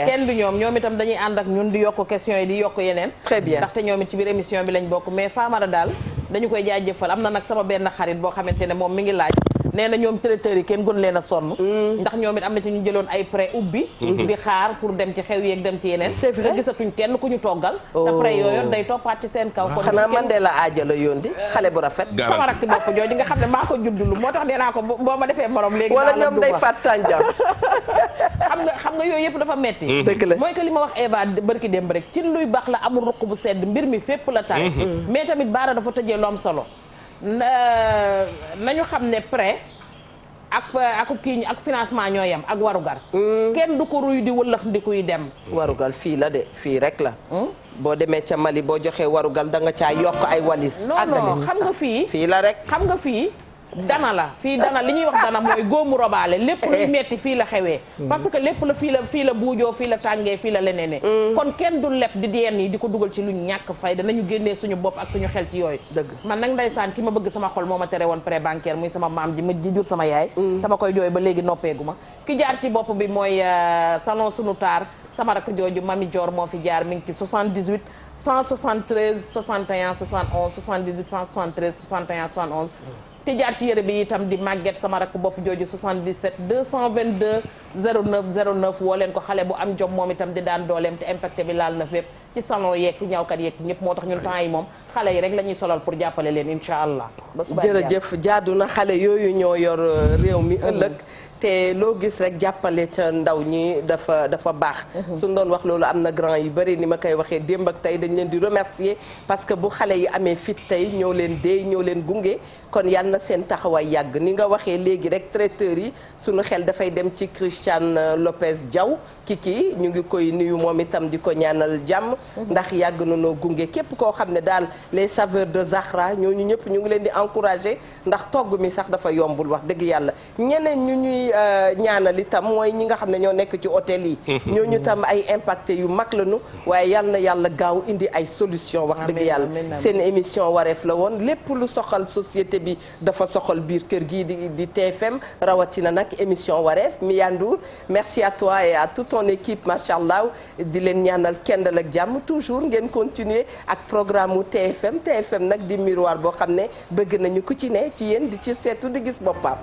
kenn du ñoom itam dañuy ànd ak ñun di yokk question yi di yokk yeneen. très bien ndaxte ñoom it ci biir émission bi lañ bokk mais Famara daal dañu koy jaajëfal am na nag sama benn xarit boo xamante ne moom mi ngi laaj. nee na ñoom traiteurs yi kenn gën leen a sonn. ndax ñoom it am na ci ñu jëloon ay prêt ubbi. di xaar pour dem ci xew yeeg dem ci yeneen. c'est vrai te gisatuñ kenn ku ñu toggal. te prêt yooyu day toppaat ci seen kaw. xanaa man de la aajala yoon di xale bu rafet. sama rakk bopp jooju nga xam ne maa ko juddulu moo tax nee naa ko boo ma defee morom léegi. wala ñoom day fàtt tànjam. xam nga yooyu yëpp dafa metti. dëgg la mooy que li ma wax Eva barki démb rek ci luy baax la amul ruq bu sedd mbir mi fépp la tànn. mais tamit Baara dafa tëjee lu am solo. nañu xam ne prêt ak kii ak financement ñoo yem ak warugar. kenn du ko ruy di wëllëx ndi kuy dem. warugal fii la de fii rek la. boo demee ca Mali boo joxee warugal da nga caa yokk ay walis. non xam nga fii la rek. xam nga fii dana la fii dana li ñuy wax dana mooy góomu robaale lépp luy metti fii la xewee. parce que lépp la fii la buujoo fii la tàngee fii la leneen. kon kenn du lepp di yenn yi di ko dugal ci luñ ñàkk fay danañu génnee suñu bopp ak suñu xel ci yooyu. dëgg man nag ndeysaan ki ma bëgg sama xol moo ma tere woon prêt bancaire muy sama maam ji ma ji jur sama yaay. dama koy jooy ba léegi noppeegu ma ki jaar ci bopp bi mooy salon sunu taar sama rakk jooju Mami Dior moo fi jaar mi ngi ci 78 173 61 71 78 173 61 71. te jaar ci yëre bi itam di màgget sama rakk bopp jooju 77 222 09 09 woo leen ko xale bu am jom moom itam di daan dooleem te impacté bi laal na fépp ci salon yeeg ci ñawkat yeeg ñëpp moo tax ñun temps yi moom xale yi rek la ñuy solal pour jàppale leen incha allah. jërëjëf jaadu na xale yooyu ñoo yor réew mi ëllëg. te loo gis rek jàppale ca ndaw ñi dafa baax. suñ doon wax loolu am na grand yu bëri ni ma koy waxee démb ak tey dañ leen di remercier parce que bu xale yi amee fit tey ñoo leen déey ñoo leen gunge kon yal na seen taxawaay yàgg ni nga waxee léegi rek traiteurs yi suñu xel dafay dem ci Christian Lopez Diaw kii ñu ngi koy nuyu moom itam di ko ñaanal jàmm. ndax yàgg na noo gunge képp koo xam ne daal les saveurs de Zahra ñooñu ñëpp ñu ngi leen di encourager ndax togg mi sax dafa yombul wax dëgg yàlla ñeneen ñu ñuy ñaanal itam mooy ñi nga xam ne ñoo nekk ci hôtel yi ñooñu tam ay impacté yu mag lañu waaye yal na yàlla gaaw indi ay solution wax dëgg yàlla seen émission wareef la woon lépp lu soxal société bi dafa soxal biir kër gii di TFM rawatina nag émission wareef Mia Ndour merci à toi et à toute ton équipe machallah di leen ñaanal kendal ak jàmm toujours ngeen continuer ak programme u TFM nag di miroir boo xam ne bëgg nañu ku ci ne ci yéen di ci seetu di gis boppam